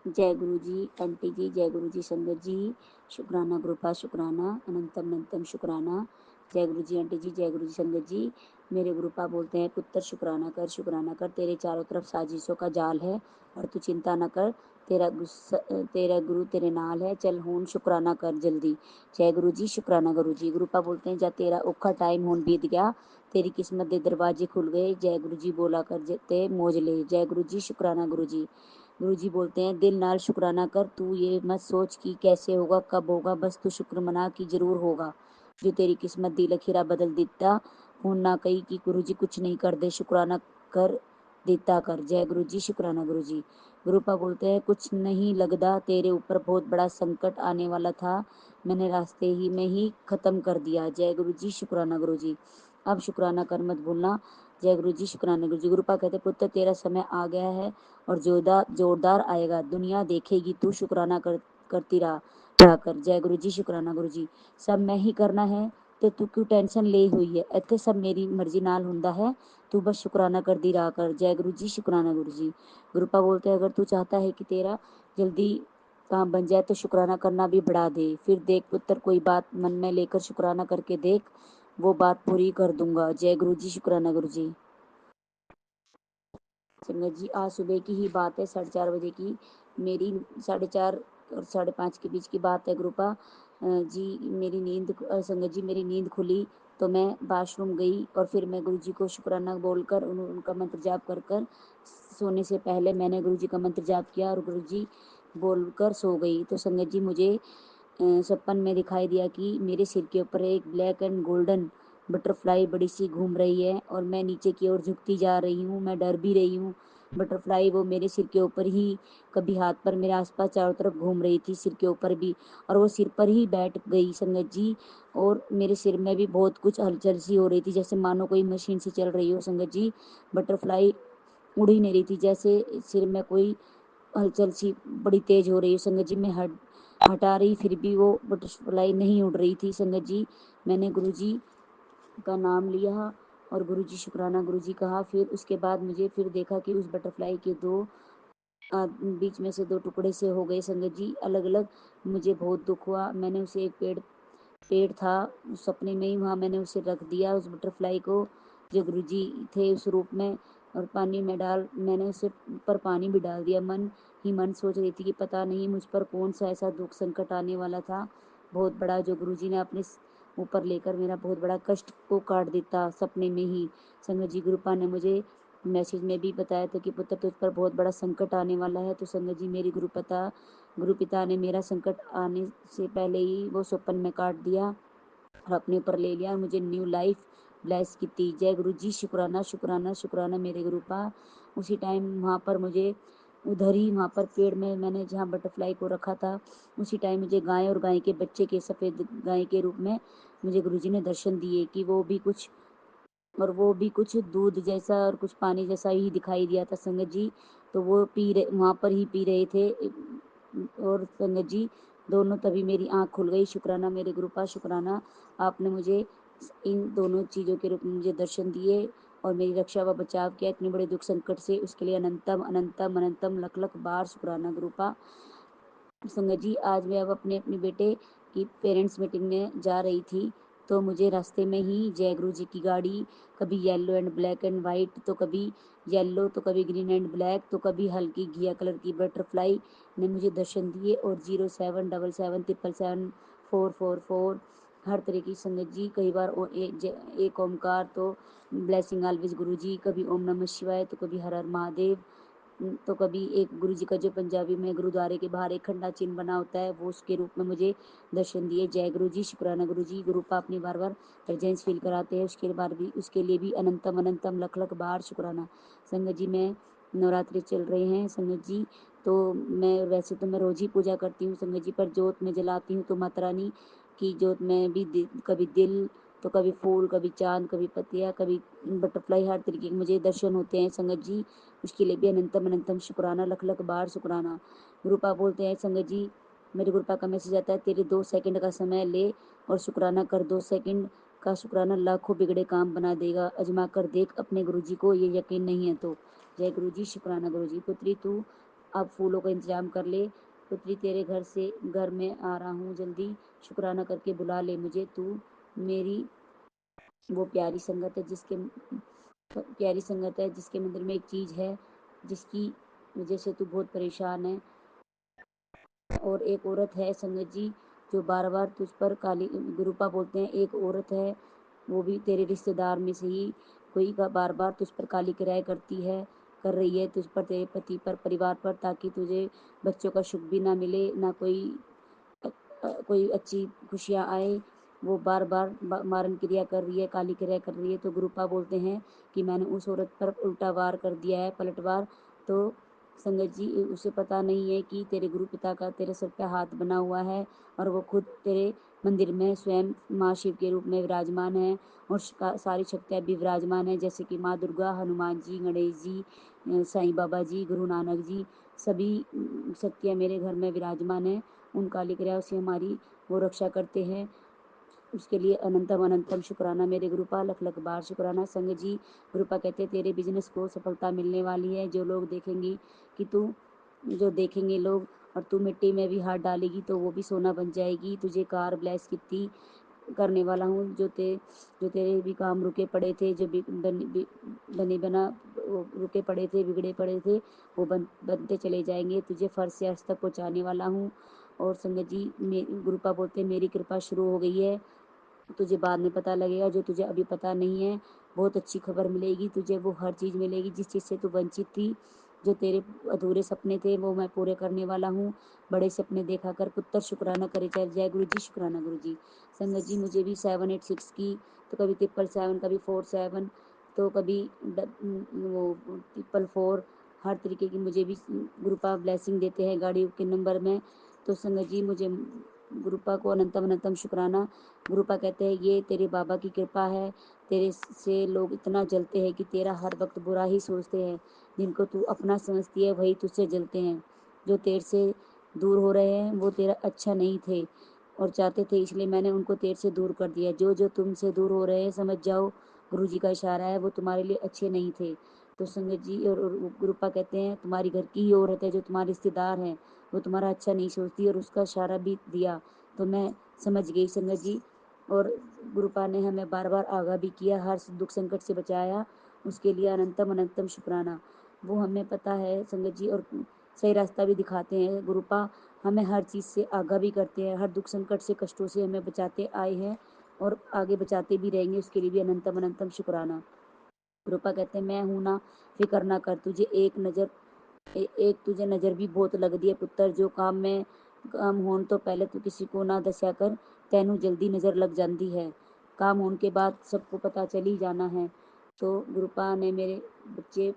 जय गुरु जी, आंटी जी, जय गुरु जी संगत जी। शुक्राना ग्रुपा, शुक्राना अनंतम अनंतम शुक्राना। जय गुरु जी आंटी जी, जय गुरु जी संगत जी। मेरे गुरुपा बोलते हैं, पुत्र शुक्राना कर, तेरे चारों तरफ साजिशों का जाल है और तू चिंता न कर, तेरा गुरु तेरे नाल है, चल हून शुक्राना कर जल्दी। जय गुरु जी, शुक्राना गुरु जी। गुरुपा बोलते हैं, जा तेरा औखा टाइम हुन बीत गया, तेरी किस्मत के दरवाजे खुल गए, जय गुरु जी बोला कर ते मौज ले। जय गुरु जी, शुक्राना गुरु जी। गुरु जी बोलते हैं, दिल नाल शुक्राना कर, तू ये मत सोच कि कैसे होगा कब होगा, बस तू शुक्र मना कि जरूर होगा। जो तेरी किस्मत दी लखीरा बदल दिता, हुन ना कही कि गुरु जी कुछ नहीं कर दे, शुक्राना कर देता कर। जय गुरु जी, शुक्राना गुरु जी। गुरुपा बोलते हैं, कुछ नहीं लगदा, तेरे ऊपर बहुत बड़ा संकट आने वाला था, मैंने रास्ते ही में ही खत्म कर दिया। जय गुरु जी, शुक्राना गुरु जी। अब शुक्राना कर मत भूलना। जय गुरु जी, शुक्राना गुरु जी। गुरुपा कहते, पुत्र तेरा समय आ गया है और जोरदार आएगा, दुनिया देखेगी, तू शुक्राना करती रहा कर। जय गुरु जी, शुक्राना गुरु जी। सब मैं ही करना है तो तू क्यों टेंशन ले हुई है, इत्थे सब मेरी मर्जी नाल हुंदा है, तू बस शुक्राना करती रहा कर। जय गुरु जी, शुक्राना गुरु जी। गुरुपा बोलते हैं, अगर तू चाहता है कि तेरा जल्दी काम बन जाए तो शुक्राना करना भी बढ़ा दे, फिर देख पुत्र, कोई बात मन में लेकर शुक्राना करके देख, वो बात पूरी कर दूंगा। जय गुरु जी, शुक्राना गुरु जी। संगत जी, आज सुबह की ही बात है, 4:30 बजे की, मेरी 4:30 और 5:30 के बीच की बात है गुरुपा जी। मेरी नींद संगत जी, मेरी नींद खुली तो मैं वॉशरूम गई और फिर मैं गुरु जी को शुक्राना बोलकर उनका मंत्र जाप कर सोने से पहले मैंने गुरु जी का मंत्र जाप किया और गुरु जी बोलकर सो गई। तो संगत जी, मुझे सपन में दिखाई दिया कि मेरे सिर के ऊपर एक ब्लैक एंड गोल्डन बटरफ्लाई बड़ी सी घूम रही है और मैं नीचे की ओर झुकती जा रही हूँ, मैं डर भी रही हूँ। बटरफ्लाई वो मेरे सिर के ऊपर ही, कभी हाथ पर, मेरे आसपास चारों तरफ घूम रही थी, सिर के ऊपर भी, और वो सिर पर ही बैठ गई संगत जी। और मेरे सिर में भी बहुत कुछ हलचल सी हो रही थी, जैसे मानो कोई मशीन सी चल रही हो संगत जी। बटरफ्लाई उड़ ही नहीं रही थी, जैसे सिर में कोई हलचल सी बड़ी तेज हो रही है संगत जी। मैं हटा रही फिर भी वो बटरफ्लाई नहीं उड़ रही थी संगत जी। मैंने गुरु जी का नाम लिया और गुरु जी शुक्राना गुरु जी कहा। फिर उसके बाद मुझे फिर देखा कि उस बटरफ्लाई के बीच में से दो टुकड़े से हो गए संगत जी, अलग अलग। मुझे बहुत दुख हुआ। मैंने उसे एक पेड़ था उस सपने में ही, वहाँ मैंने उसे रख दिया, उस बटरफ्लाई को, जो गुरु जी थे उस रूप में, और पानी में मैंने उसे पर पानी भी डाल दिया। मन ही मन सोच रही थी कि पता नहीं मुझ पर कौन सा ऐसा दुख संकट आने वाला था बहुत बड़ा, जो गुरु जी ने अपने ऊपर लेकर मेरा बहुत बड़ा कष्ट को काट देता सपने में ही। संगत जी, गुरुपा ने मुझे मैसेज में भी बताया था कि पुत्र तुझ पर बहुत बड़ा संकट आने वाला है। तो संगत जी, मेरी गुरु पिता ने मेरा संकट आने से पहले ही वो स्वप्न में काट दिया और अपने ऊपर ले लिया, मुझे न्यू लाइफ ब्लेस की थी। जय गुरु जी, शुक्राना शुक्राना शुक्राना मेरे गुरुपा। उसी टाइम वहाँ पर मुझे उधर ही वहाँ पर पेड़ में मैंने जहाँ बटरफ्लाई को रखा था उसी टाइम मुझे गाय और गाय के बच्चे के सफ़ेद गाय के रूप में मुझे गुरुजी ने दर्शन दिए कि वो भी कुछ दूध जैसा और कुछ पानी जैसा ही दिखाई दिया था संगत जी। तो वो पी रहे वहाँ पर ही पी रहे थे और संगत जी दोनों तभी मेरी आँख खुल गई। शुक्राना मेरे गुरुपा, शुक्राना आपने मुझे इन दोनों चीज़ों के रूप में मुझे दर्शन दिए और मेरी रक्षा व बचाव किया इतने बड़े दुख संकट से। उसके लिए अनंतम अनंतम अनंतम लख लख बार शुक्राना गुरुपा। संगत जी आज मैं अब अपने बेटे की पेरेंट्स मीटिंग में जा रही थी तो मुझे रास्ते में ही जय गुरु जी की गाड़ी कभी yellow and black and white तो कभी येलो तो कभी ग्रीन एंड ब्लैक तो कभी हल्की घिया कलर की बटरफ्लाई ने मुझे दर्शन दिए और 0777774444 हर तरह की संगत जी। कई बार एक ओमकार तो ब्लेसिंग ऑलवेज गुरु जी, कभी ओम नमः शिवाय तो कभी हर हर महादेव तो कभी एक गुरु जी का जो पंजाबी में गुरुद्वारे के बाहर एक खंडा चिन्ह बना होता है वो उसके रूप में मुझे दर्शन दिए। जय गुरु जी, शुक्राना गुरु जी। गुरुपा अपनी बार बार प्रेजेंस फील कराते हैं उसके लिए भी अनंतम अनंतम लख लख बार शुक्राना। संगत जी मैं नवरात्रि चल रहे हैं संगत जी तो मैं वैसे तो मैं रोज ही पूजा करती हूँ संगत जी, पर जोत में जलाती हूँ तो माता रानी की जोत में भी कभी दिल तो कभी फूल, कभी चांद, कभी पतिया, कभी बटरफ्लाई, हर तरीके के मुझे दर्शन होते हैं संगत जी। उसके लिए भी अनंतम अनंतम शुक्राना, लख लख बार शुक्राना। गुरुपा बोलते हैं संगत जी मेरे गुरुपा का मैसेज आता है तेरे 2 सेकंड का समय ले और शुक्राना कर। 2 सेकंड का शुक्राना लाखों बिगड़े काम बना देगा, अजमा कर देख अपने गुरु जी को ये यकीन नहीं है तो। जय गुरु जी, शुक्राना गुरु जी। पुत्री तू अब फूलों का इंतजाम कर ले, पुत्री तेरे घर में आ रहा हूँ जल्दी, शुक्राना करके बुला ले मुझे। तू मेरी वो प्यारी संगत है जिसके मंदिर में एक चीज़ है जिसकी वजह से तू बहुत परेशान है और एक औरत है संगत जी जो बार बार तुझ पर काली गुरुपा बोलते हैं एक औरत है वो भी तेरे रिश्तेदार में से ही कोई का बार बार तुझ पर काली किराया कर रही है तुझ पर, तेरे पति पर, परिवार पर, ताकि तुझे बच्चों का सुख भी ना मिले ना कोई अच्छी खुशियाँ आए। वो बार बार मारन क्रिया कर रही है, काली क्रिया कर रही है। तो गुरुपा बोलते हैं कि मैंने उस औरत पर उल्टा वार कर दिया है, पलटवार। तो संगत जी उसे पता नहीं है कि तेरे गुरु पिता का तेरे सर पे हाथ बना हुआ है और वो खुद तेरे मंदिर में स्वयं माँ शिव के रूप में विराजमान है और सारी शक्तियाँ भी विराजमान है जैसे कि माँ दुर्गा, हनुमान जी, गणेश जी, साईं बाबा जी, गुरु नानक जी, सभी शक्तियाँ मेरे घर में विराजमान है। उन काली क्रियाओं से हमारी वो रक्षा करते हैं। उसके लिए अनंतम अनंतम शुक्राना मेरे गुरुपा, लख लख बार शुक्राना। संग जी गुरुपा कहते हैं तेरे बिजनेस को सफलता मिलने वाली है। जो देखेंगे लोग और तू मिट्टी में भी हाथ डालेगी तो वो भी सोना बन जाएगी। तुझे कार ब्लेस कितनी करने वाला हूँ जो तेरे भी काम रुके पड़े थे, जो बने बना वो रुके पड़े थे, बिगड़े पड़े थे, वो बनते चले जाएंगे। तुझे फर्श से अर्श तक पहुँचाने वाला हूँ। और संगत जी गुरुपा बोलते हैं मेरी कृपा शुरू हो गई है, तुझे बाद में पता लगेगा जो तुझे अभी पता नहीं है। बहुत अच्छी खबर मिलेगी तुझे, वो हर चीज़ मिलेगी जिस चीज़ से तू वंचित थी। जो तेरे अधूरे सपने थे वो मैं पूरे करने वाला हूँ। बड़े सपने देखा कर पुत्र, शुक्राना करे। जय गुरु जी, शुक्राना गुरु जी। संगत जी मुझे भी 786 की तो कभी 777, कभी 47 तो कभी वो 444 हर तरीके की मुझे भी गुरुपा ब्लेसिंग देते हैं गाड़ी के नंबर में। तो संगत जी मुझे गुरुपा को अनंतम अनंतम शुक्राना। गुरुपा कहते हैं ये तेरे बाबा की कृपा है, तेरे से लोग इतना जलते हैं कि तेरा हर वक्त बुरा ही सोचते हैं। जिनको तू अपना समझती है वही तुझसे जलते हैं। जो तेरे से दूर हो रहे हैं वो तेरा अच्छा नहीं थे और चाहते थे, इसलिए मैंने उनको तेरे से दूर कर दिया। जो जो तुमसे दूर हो रहे हैं समझ जाओ गुरु जी का इशारा है, वो तुम्हारे लिए अच्छे नहीं थे। तो संगत जी और गुरुपा कहते हैं तुम्हारी घर की ही औरत है जो तुम्हारे रिश्तेदार हैं, वो तुम्हारा अच्छा नहीं सोचती और उसका इशारा भी दिया तो मैं समझ गई संगत जी। और गुरुपा ने हमें बार बार आगाह भी किया, हर दुख संकट से बचाया, उसके लिए अनंतम अनंतम शुक्राना। वो हमें पता है संगत जी और सही रास्ता भी दिखाते हैं। गुरुपा हमें हर चीज़ से आगाह भी करते हैं, हर दुख संकट से कष्टों से हमें बचाते आए हैं और आगे बचाते भी रहेंगे, उसके लिए भी अनंतम अनंतम शुक्राना। गुरुपा कहते हैं मैं हूं ना, फिक्र ना कर, तुझे एक तुझे नज़र भी बहुत लगदी है पुत्र। जो काम होने तो पहले तू किसी को ना दस्या कर, तैनू जल्दी नज़र लग जाती है। काम होने के बाद सबको पता चल ही जाना है। तो गुरुपा ने मेरे बच्चे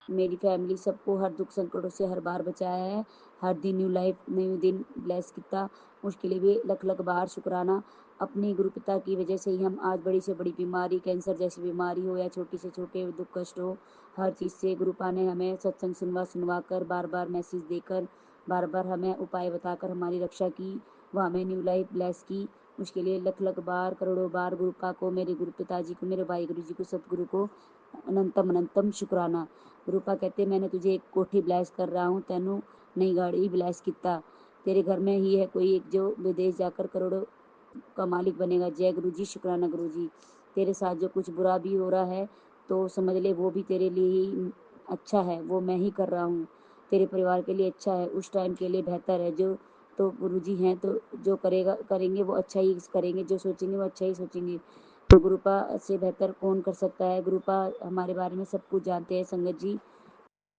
मेरी फैमिली सबको हर दुख संकटों से हर बार बचाया है। हर दिन न्यू लाइफ न्यू दिन ब्लेस किया। उसके लिए भी लख लख बार शुक्राना। अपने गुरु पिता की वजह से ही हम आज बड़ी से बड़ी बीमारी, कैंसर जैसी बीमारी हो या छोटी से छोटे दुख कष्ट हो, हर चीज़ से गुरुपा ने हमें सत्संग सुनवा कर, बार बार मैसेज देकर, बार बार हमें उपाय बताकर हमारी रक्षा की। वह हमें न्यू लाइफ ब्लेस की। उसके लिए लख लख बार, करोड़ों बार गुरुपा को, मेरे गुरु पिताजी को, मेरे भाई गुरु जी को, सतगुरु को अनंतम अनंतम शुक्राना। रूपा कहते मैंने तुझे एक कोठी ब्लेस कर रहा हूँ, तेनू नई गाड़ी ब्लेस किता। तेरे घर में ही है कोई एक जो विदेश जाकर करोड़ों का मालिक बनेगा। जय गुरु जी, शुक्राना गुरु जी। तेरे साथ जो कुछ बुरा भी हो रहा है तो समझ ले वो भी तेरे लिए ही अच्छा है, वो मैं ही कर रहा हूँ। तेरे परिवार के लिए अच्छा है, उस टाइम के लिए बेहतर है। जो तो गुरु जी हैं तो जो करेंगे वो अच्छा ही करेंगे, जो सोचेंगे वो अच्छा ही सोचेंगे। तो गुरुपा से बेहतर कौन कर सकता है। गुरुपा हमारे बारे में सब कुछ जानते हैं संगत जी।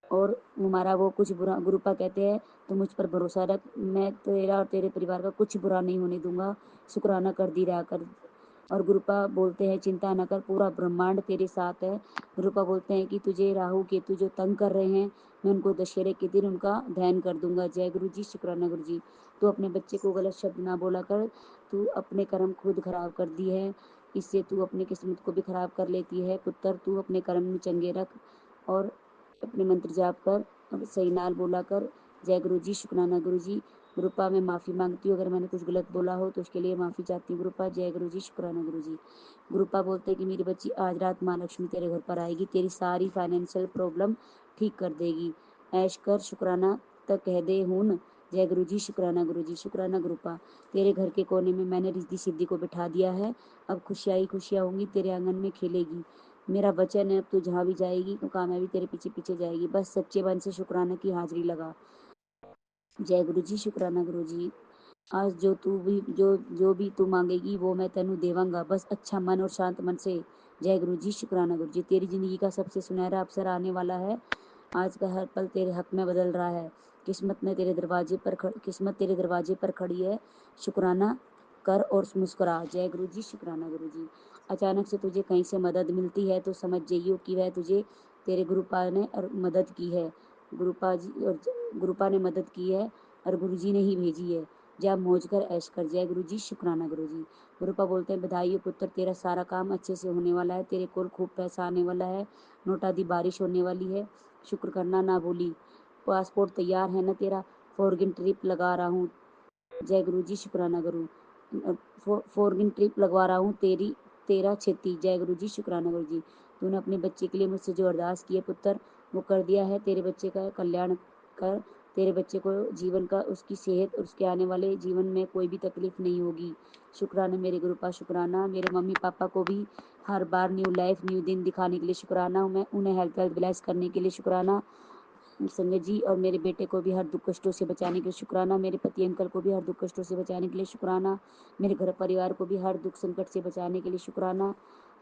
और हमारा वो कुछ बुरा, गुरुपा कहते हैं तो मुझ पर भरोसा रख, मैं तेरा और तेरे परिवार का कुछ बुरा नहीं होने दूंगा। शुक्राना कर दी रहा कर। और गुरुपा बोलते हैं चिंता न कर, पूरा ब्रह्मांड तेरे साथ है। गुरुपा बोलते हैं कि तुझे राहु केतु जो तंग कर रहे हैं, मैं उनको दशहरे के दिन उनका ध्यान कर दूंगा। जय गुरु जी, शुक्राना गुरु जी। तू अपने बच्चे को गलत शब्द ना बोला कर, तू अपने कर्म खुद खराब कर दी है, इससे तू अपनी किस्मत को भी खराब कर लेती है। पुत्र तू अपने कर्म में चंगे रख और अपने मंत्र जाप कर और सही नाल बोला कर। जय गुरु जी, शुक्राना गुरु जी। गुरुपा मैं माफ़ी मांगती हूँ अगर मैंने कुछ गलत बोला हो तो उसके लिए माफ़ी चाहती हूँ गुरुपा। जय गुरु जी, शुक्राना गुरु जी। गुरुपा बोलते हैं कि मेरी बच्ची आज रात माँ लक्ष्मी तेरे घर पर आएगी, तेरी सारी फाइनेंशियल प्रॉब्लम ठीक कर देगी। ऐश कर शुक्राना तक कह दे हून। जय गुरु जी, शुक्राना गुरु जी, शुक्राना गुरुपा। तेरे घर के कोने में मैंने रिद्धि सिद्धि को बिठा दिया है, अब खुशियाँ ही खुशियाँ होंगी, तेरे आंगन में खेलेगी। मेरा वचन है अब तू जहाँ भी जाएगी तो कामयाबी तेरे पीछे पीछे जाएगी, बस सच्चे मन से शुक्राना की हाजिरी लगा। जय गुरु जी, शुक्राना गुरु जी। आज जो भी तू मांगेगी वो मैं तेनू देवांगा, बस अच्छा मन और शांत मन से। जय गुरु जी, शुक्राना गुरु जी। तेरी जिंदगी का सबसे सुनहरा अवसर आने वाला है। आज का हर पल तेरे हक में बदल रहा है। किस्मत तेरे दरवाजे पर खड़ी है। शुक्राना कर और मुस्कुरा। जय गुरु जी, शुक्राना गुरु जी। अचानक से तुझे कहीं से मदद मिलती है तो समझ जाइयो कि वह तुझे तेरे गुरुपा ने और मदद की है। गुरुपा ने मदद की है और गुरु जी ने ही भेजी है। जा मौज कर, ऐश कर। जय गुरु जी, शुक्राना गुरु जी। गुरुपा बोलते हैं बधाई हो पुत्र, तेरा सारा काम अच्छे से होने वाला है, तेरे को खूब पैसा आने वाला है, नोटा दी बारिश होने वाली है। शुक्र करना ना भूली। पासपोर्ट तैयार है ना तेरा, फॉरगिन ट्रिप लगा रहा हूँ। जय गुरु जी, शुक्राना गुरु। फॉरगिन ट्रिप लगवा रहा हूँ तेरा छेती। जय गुरु जी, शुक्राना गुरु जी। तूने अपने बच्चे के लिए मुझसे जो अरदास की है पुत्र वो कर दिया है। तेरे बच्चे का कल्याण कर, तेरे बच्चे को जीवन का, उसकी सेहत और उसके आने वाले जीवन में कोई भी तकलीफ नहीं होगी। शुक्राना मेरे गुरुपा, शुक्राना मेरे मम्मी पापा को भी हर बार न्यू लाइफ न्यू दिन दिखाने के लिए शुक्राना। मैं उन्हें हेल्थ ब्लेस करने के लिए शुक्राना संगत जी। और मेरे बेटे को भी हर दुख कष्टों से बचाने के लिए शुक्राना। मेरे पति अंकल को भी हर दुख कष्टों से बचाने के लिए शुक्राना। मेरे घर परिवार को भी हर दुख संकट से बचाने के लिए शुक्राना।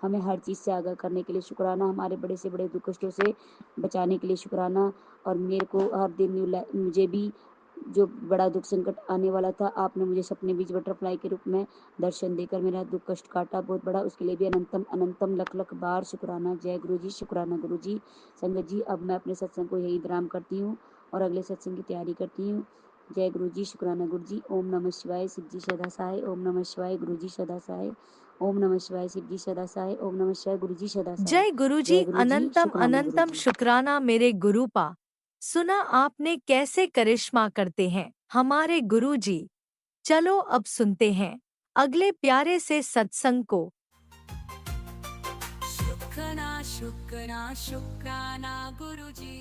हमें हर चीज़ से आगाह करने के लिए शुक्राना। हमारे बड़े से बड़े दुख कष्टों से बचाने के लिए शुक्राना। और मेरे को हर दिन मुझे भी जो बड़ा दुख संकट आने वाला था, आपने मुझे सपने बीच बटरफ्लाई के रूप में दर्शन देकर मेरा दुख कष्ट काटा बहुत बड़ा, उसके लिए भी अनंतम अनंतम लख लख बार शुक्राना। जय गुरु जी, शुक्राना गुरु जी। संगत जी अब मैं अपने सत्संग को यही विराम करती हूँ और अगले सत्संग की तैयारी करती हूँ। जय गुरु जी, शुक्राना गुरु जी। ओम नमः शिवाय, शिव जी सदा सहाय। ओम नमः शिवाय, गुरु जी सदा सहाय। ओम नमः शिवाय, शिव जी सदा सहाय। ओम नमः शिवाय, गुरु जी सदा सहाय। जय गुरुजी, जय गुरु जी, अनंतम शुक्राना गुरु अनंतम जी। शुक्राना मेरे गुरुपा। सुना आपने कैसे करिश्मा करते हैं हमारे गुरुजी। चलो अब सुनते हैं अगले प्यारे से सत्संग को। शुक्राना शुक्राना शुक्राना गुरुजी।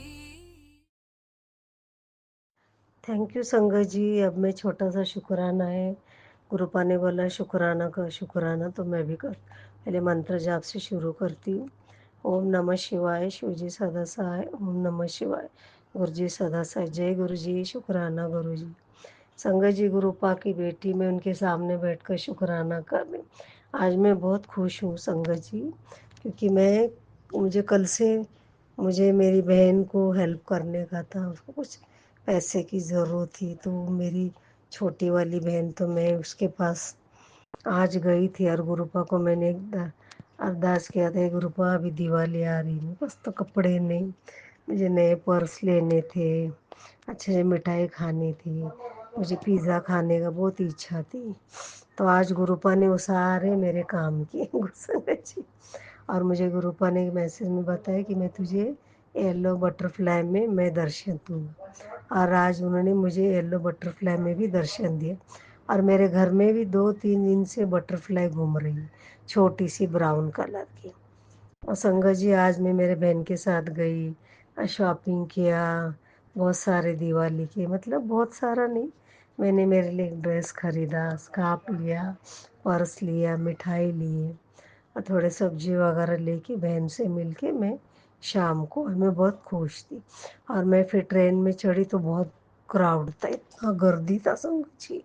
थैंक यू संगत जी। अब मैं छोटा सा शुक्राना है, गुरुपा ने बोला शुक्राना का शुक्राना, तो मैं भी कर पहले मंत्र जाप से शुरू करती हूँ। ओम नमः शिवाय, शिव जी सदा सहाय। ओम नमः शिवाय, गुरु जी सदा सहाय। जय गुरु जी, शुक्राना गुरु जी। संगत जी, गुरुपा की बेटी, मैं उनके सामने बैठकर शुक्राना कर रही हूँ। आज मैं बहुत खुश हूँ संगत जी, क्योंकि मुझे मेरी बहन को हेल्प करने का था, उसको कुछ पैसे की ज़रूरत थी, तो मेरी छोटी वाली बहन, तो मैं उसके पास आज गई थी और गुरुपा को मैंने अरदास किया था, गुरुपा अभी दिवाली आ रही है, बस तो कपड़े नहीं, मुझे नए पर्स लेने थे, अच्छे से मिठाई खानी थी, मुझे पिज़्ज़ा खाने का बहुत इच्छा थी। तो आज गुरुपा ने वो सारे मेरे काम किए संगत जी। और मुझे गुरुपा ने मैसेज में बताया कि मैं तुझे येलो बटरफ्लाई में मैं दर्शन दूँगा, और आज उन्होंने मुझे येलो बटरफ्लाई में भी दर्शन दिया। और मेरे घर में भी 2-3 दिन से बटरफ्लाई घूम रही है, छोटी सी ब्राउन कलर की। और संगत जी आज मैं मेरे बहन के साथ गई, शॉपिंग किया, बहुत सारे दिवाली के, मतलब बहुत सारा नहीं, मैंने मेरे लिए एक ड्रेस खरीदा, स्कार्फ लिया, पर्स लिया, मिठाई लिए, और थोड़े सब्जी वगैरह लेके बहन से मिलके मैं शाम को, और मैं बहुत खुश थी। और मैं फिर ट्रेन में चढ़ी तो बहुत क्राउड था, इतना गर्दी था संगत जी।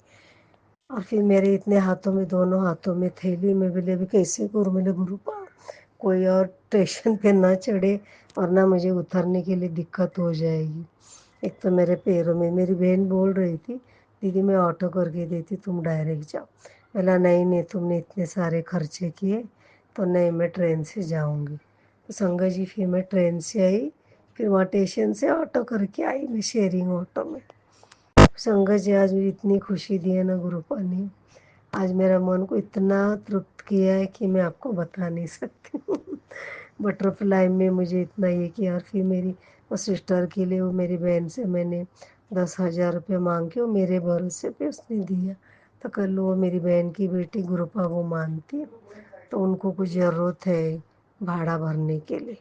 और फिर मेरे इतने हाथों में, दोनों हाथों में थैली में, बोले अभी कैसे करूँ, मैंने गुरुपा कोई और स्टेशन पे ना चढ़े वरना मुझे उतरने के लिए दिक्कत हो जाएगी। एक तो मेरे पैरों में, मेरी बहन बोल रही थी दीदी मैं ऑटो करके देती, तुम डायरेक्ट जाओ। बोला नहीं नहीं, तुमने इतने सारे खर्चे किए तो नहीं, मैं ट्रेन से जाऊंगी। तो संगत जी फिर मैं ट्रेन से आई, फिर वहाँ स्टेशन से ऑटो करके आई मैं शेयरिंग ऑटो में। संगत जी आज मुझे इतनी खुशी दी है ना गुरुपा ने, आज मेरा मन को इतना तृप्त किया है कि मैं आपको बता नहीं सकती हूँ। बटरफ्लाई में मुझे इतना ये किया, और फिर मेरी वो सिस्टर के लिए, वो मेरी बहन से मैंने 10,000 रुपये मांग के, वो मेरे भरोसे पे उसने दिया। तो कल वो मेरी बहन की बेटी गुरुपा वो मानती है, तो उनको कुछ ज़रूरत है भाड़ा भरने के लिए,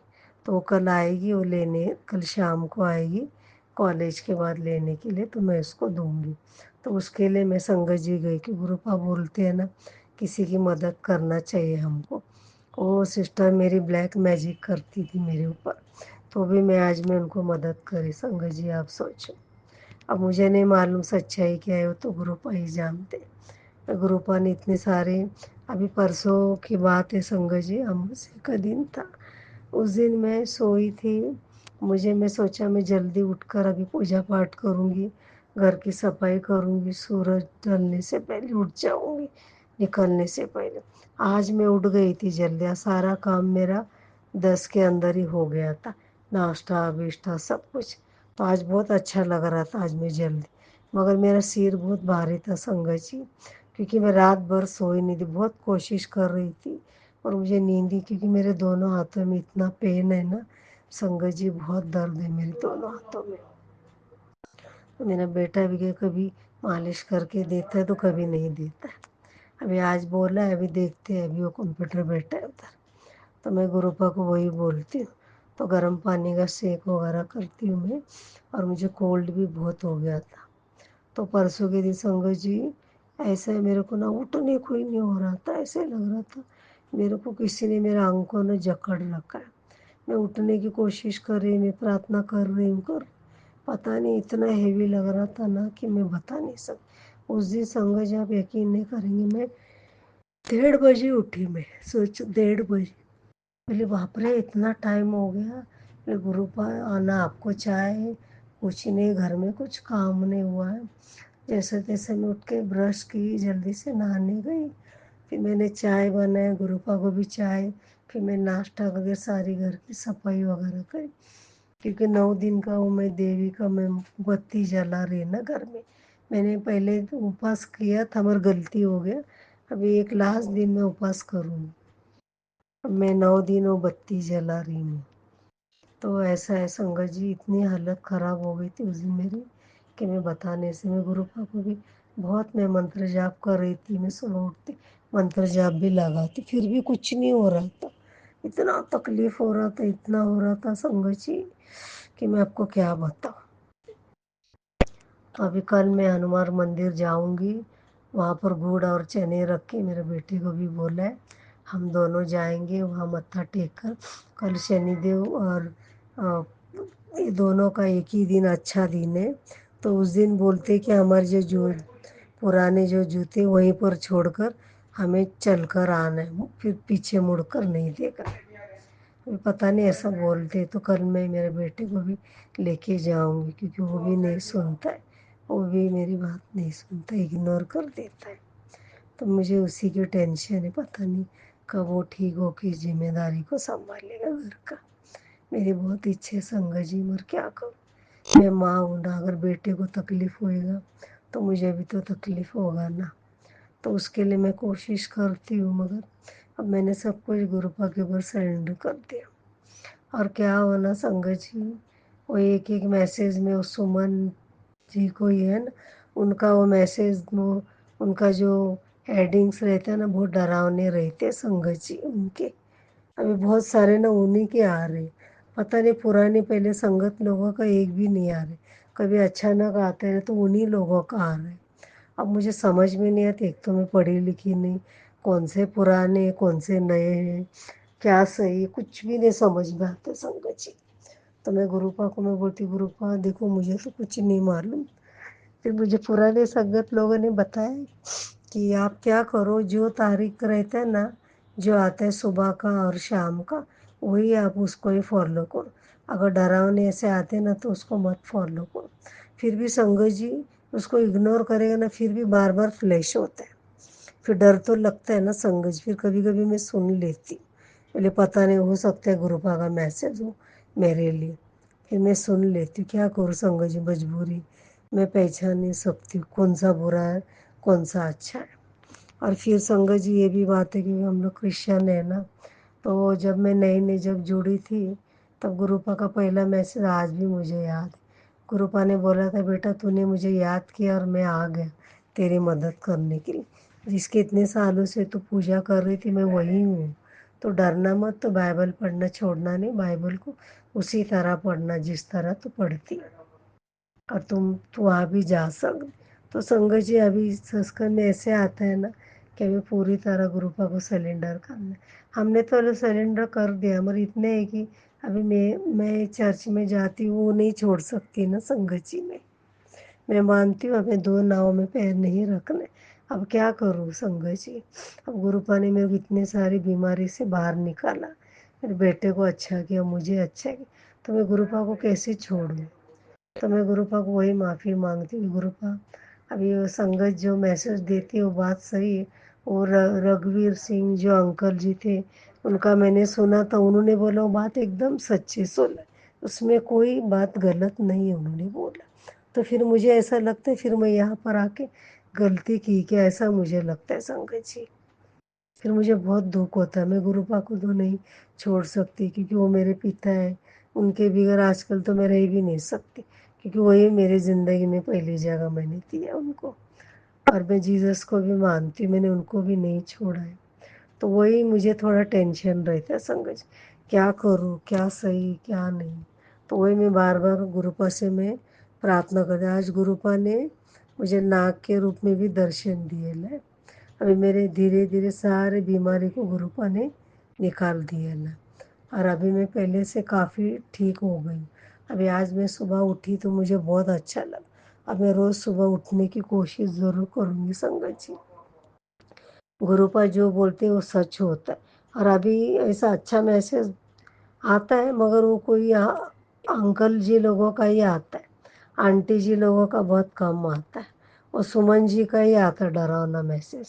तो वो कल आएगी, वो लेने कल शाम को आएगी कॉलेज के बाद लेने के लिए, तो मैं उसको दूंगी। तो उसके लिए मैं संगत जी गई कि गुरुपा बोलते हैं ना किसी की मदद करना चाहिए हमको। वो सिस्टर मेरी ब्लैक मैजिक करती थी मेरे ऊपर, तो भी मैं उनको मदद करी। संगत जी आप सोचो, अब मुझे नहीं मालूम सच्चाई क्या है, वो तो गुरुपा ही जानते। गुरुपा ने इतने सारे, अभी परसों की बात है संगत जी, अमावस्या का दिन था, उस दिन मैं सोई थी, मैं सोचा मैं जल्दी उठकर अभी पूजा पाठ करूँगी, घर की सफाई करूँगी, सूरज ढलने से पहले उठ जाऊँगी, निकलने से पहले। आज मैं उठ गई थी जल्दी, सारा काम मेरा 10 के अंदर ही हो गया था, नाश्ता विश्ता सब कुछ। तो आज बहुत अच्छा लग रहा था आज मैं जल्दी, मगर मेरा सिर बहुत भारी था संगत जी, क्योंकि मैं रात भर सोई नहीं थी, बहुत कोशिश कर रही थी और मुझे नींद ही, क्योंकि मेरे दोनों हाथों में इतना पेन है ना संगत जी, बहुत दर्द है मेरे दोनों हाथों में। तो मेरा बेटा भी कभी मालिश करके देता है तो कभी नहीं देता है। अभी आज बोला है, अभी देखते हैं, अभी वो कंप्यूटर बैठा है उधर, तो मैं गुरुपा को वही बोलती हूँ, तो गर्म पानी का सेक वगैरह करती हूँ मैं। और मुझे कोल्ड भी बहुत हो गया था, तो परसों के दिन संगत जी ऐसा है, मेरे को ना उठने को ही नहीं हो रहा था, ऐसे लग रहा था मेरे को किसी ने मेरा अंग को ना जकड़ रखा है। मैं उठने की कोशिश कर रही, मैं प्रार्थना कर रही हूँ, कर पता नहीं इतना हेवी लग रहा था ना कि मैं बता नहीं सकती। उस दिन संगत जी आप यकीन नहीं करेंगे, मैं 1:30 बजे उठी, मैं सोचो 1:30 बजे, बोले बाप रे इतना टाइम हो गया। बोले गुरुपा आना, आपको चाय कुछ नहीं, घर में कुछ काम नहीं हुआ है। जैसे तैसे मैं उठ के ब्रश की, जल्दी से नहाने गई, फिर मैंने चाय बनाया, गुरुपा को भी चाय, फिर मैं नाश्ता वगैरह, सारी घर की सफाई वगैरह करी, क्योंकि 9 दिन का वो मैं देवी का मैं बत्ती जला रही ना घर में। मैंने पहले तो उपवास किया था मगर गलती हो गया, अभी एक लास्ट दिन में उपवास करूँगी। अब मैं 9 दिन वो बत्ती जला रही हूँ। तो ऐसा है संगत जी, इतनी हालत ख़राब हो गई थी उस दिन मेरी कि मैं बताने से, मैं गुरुपा को भी बहुत, मैं मंत्र जाप कर रही थी, मैं सुबह उठती मंत्र जाप भी लगाती, फिर भी कुछ नहीं हो रहा था। इतना तकलीफ़ हो रहा था, इतना हो रहा था संगत जी कि मैं आपको क्या बताऊँ। तो अभी कल मैं हनुमान मंदिर जाऊंगी, वहाँ पर गुड़ और चने रख के, मेरे बेटे को भी बोला है, हम दोनों जाएंगे वहाँ मत्था टेक कर। कल शनिदेव और अ, ये दोनों का एक ही दिन अच्छा दिन है, तो उस दिन बोलते कि हमारे जो पुराने जो जूते वहीं पर छोड़कर हमें चलकर आना है, फिर पीछे मुड़कर नहीं देखा। पता नहीं ऐसा बोलते, तो कल मैं मेरे बेटे को भी लेके जाऊंगी, क्योंकि वो भी नहीं सुनता है, वो भी मेरी बात नहीं सुनता, इग्नोर कर देता है। तो मुझे उसी की टेंशन है, पता नहीं कब वो ठीक हो के जिम्मेदारी को संभालेगा घर का। मेरी बहुत इच्छा है संगत जी, मगर क्या करूँ, मैं माँ हूँ ना, अगर बेटे को तकलीफ़ होएगा तो मुझे भी तो तकलीफ़ होगा ना। तो उसके लिए मैं कोशिश करती हूँ, मगर अब मैंने सब कुछ गुरुपा के ऊपर सरेंडर कर दिया। और क्या हो ना संगत जी, वो एक एक मैसेज में वो सुमन जी को ही है ना, उनका वो मैसेज, वो उनका जो हेडिंग्स रहते हैं ना, बहुत डरावने रहते हैं संगत जी उनके। अभी बहुत सारे ना उन्हीं के आ रहे, पता नहीं पुराने पहले संगत लोगों का एक भी नहीं आ रहे, कभी अचानक आते हैं तो उन्हीं लोगों का आ रहा है। अब मुझे समझ में नहीं आती, एक तो मैं पढ़ी लिखी नहीं, कौन से पुराने कौन से नए हैं, क्या सही, कुछ भी नहीं समझ में आता संगत जी। तो मैं गुरुपा को मैं बोलती, गुरुपा देखो मुझे तो कुछ नहीं मालूम। फिर मुझे पुराने संगत लोगों ने बताया कि आप क्या करो, जो तारीख रहता है ना, जो आता है सुबह का और शाम का, वही आप उसको ही फॉलो करो। अगर डरावने ऐसे आते हैं ना तो उसको मत फॉलो करो। फिर भी संगत जी उसको इग्नोर करेगा ना, फिर भी बार बार फ्लैश होता है, फिर डर तो लगता है ना संगत जी। फिर कभी कभी मैं सुन लेती, बोले पता नहीं, हो सकता है गुरुपा का मैसेज हो मेरे लिए। फिर मैं सुन लेती हूँ, क्या करूँ संगत जी, मजबूरी, मैं पहचान नहीं सकती हूँ कौन सा बुरा है कौन सा अच्छा है। और फिर संगत जी ये भी बात है कि हम लोग क्रिश्चियन है ना, तो जब मैं नई नई जब जुड़ी थी तब गुरुपा का पहला मैसेज आज भी मुझे याद है। गुरुपा ने बोला था, बेटा तूने मुझे याद किया और मैं आ गया तेरी मदद करने के लिए, जिसके इतने सालों से तू पूजा कर रही थी मैं वही हूँ। तो डरना मत, तो बाइबल पढ़ना छोड़ना नहीं, बाइबल को उसी तरह पढ़ना जिस तरह तू पढ़ती है, और तुम तो वहाँ भी जा सकते। तो संगत जी अभी संस्कार में ऐसे आता है ना कि अभी पूरी तरह गुरुपा को सिलेंडर करना है। हमने तो सिलेंडर कर दिया, मगर इतने है कि अभी मैं चर्च में जाती हूँ, वो नहीं छोड़ सकती ना संगत जी में। मैं मानती हूँ हमें दो नाव में पैर नहीं रखने। अब क्या करूँ संगत जी, अब गुरुपा ने मेरे को इतनी सारी बीमारी से बाहर निकाला, मेरे बेटे को अच्छा किया, मुझे अच्छा किया, तो मैं गुरुपा को कैसे छोड़ूँ। तो मैं गुरुपा को वही माफ़ी मांगती हूँ, गुरुपा अभी वो संगत जो मैसेज देती है वो बात सही है। और रघुवीर सिंह जो अंकल जी थे, उनका मैंने सुना था, उन्होंने बोला वो बात एकदम सच्ची सुन, उसमें कोई बात गलत नहीं है उन्होंने बोला। तो फिर मुझे ऐसा लगता है फिर मैं यहाँ पर आके गलती की क्या, ऐसा मुझे लगता है संगत जी। फिर मुझे बहुत दुख होता है, मैं गुरुपा को तो नहीं छोड़ सकती क्योंकि वो मेरे पिता है, उनके बगैर आजकल तो मैं रह भी नहीं सकती, क्योंकि वही मेरी ज़िंदगी में पहली जगह मैंने दिया उनको। और मैं जीसस को भी मानती हूँ, मैंने उनको भी नहीं छोड़ा है। तो वही मुझे थोड़ा टेंशन रहता है संगत जी, क्या करूँ, क्या सही क्या नहीं। तो वही मैं बार बार गुरुपा से मैं प्रार्थना करती। आज गुरुपा ने मुझे नाग के रूप में भी दर्शन दिए है। अभी मेरे धीरे धीरे सारे बीमारी को गुरुपा ने निकाल दिए ना, और अभी मैं पहले से काफ़ी ठीक हो गई। अभी आज मैं सुबह उठी तो मुझे बहुत अच्छा लगा। अब मैं रोज़ सुबह उठने की कोशिश ज़रूर करूँगी संगत जी। गुरुपा जो बोलते हैं वो सच होता है। और अभी ऐसा अच्छा मैसेज आता है, मगर वो कोई अंकल जी लोगों का ही आता है, आंटी जी लोगों का बहुत कम आता है। और सुमन जी का ही आता है डरावना मैसेज।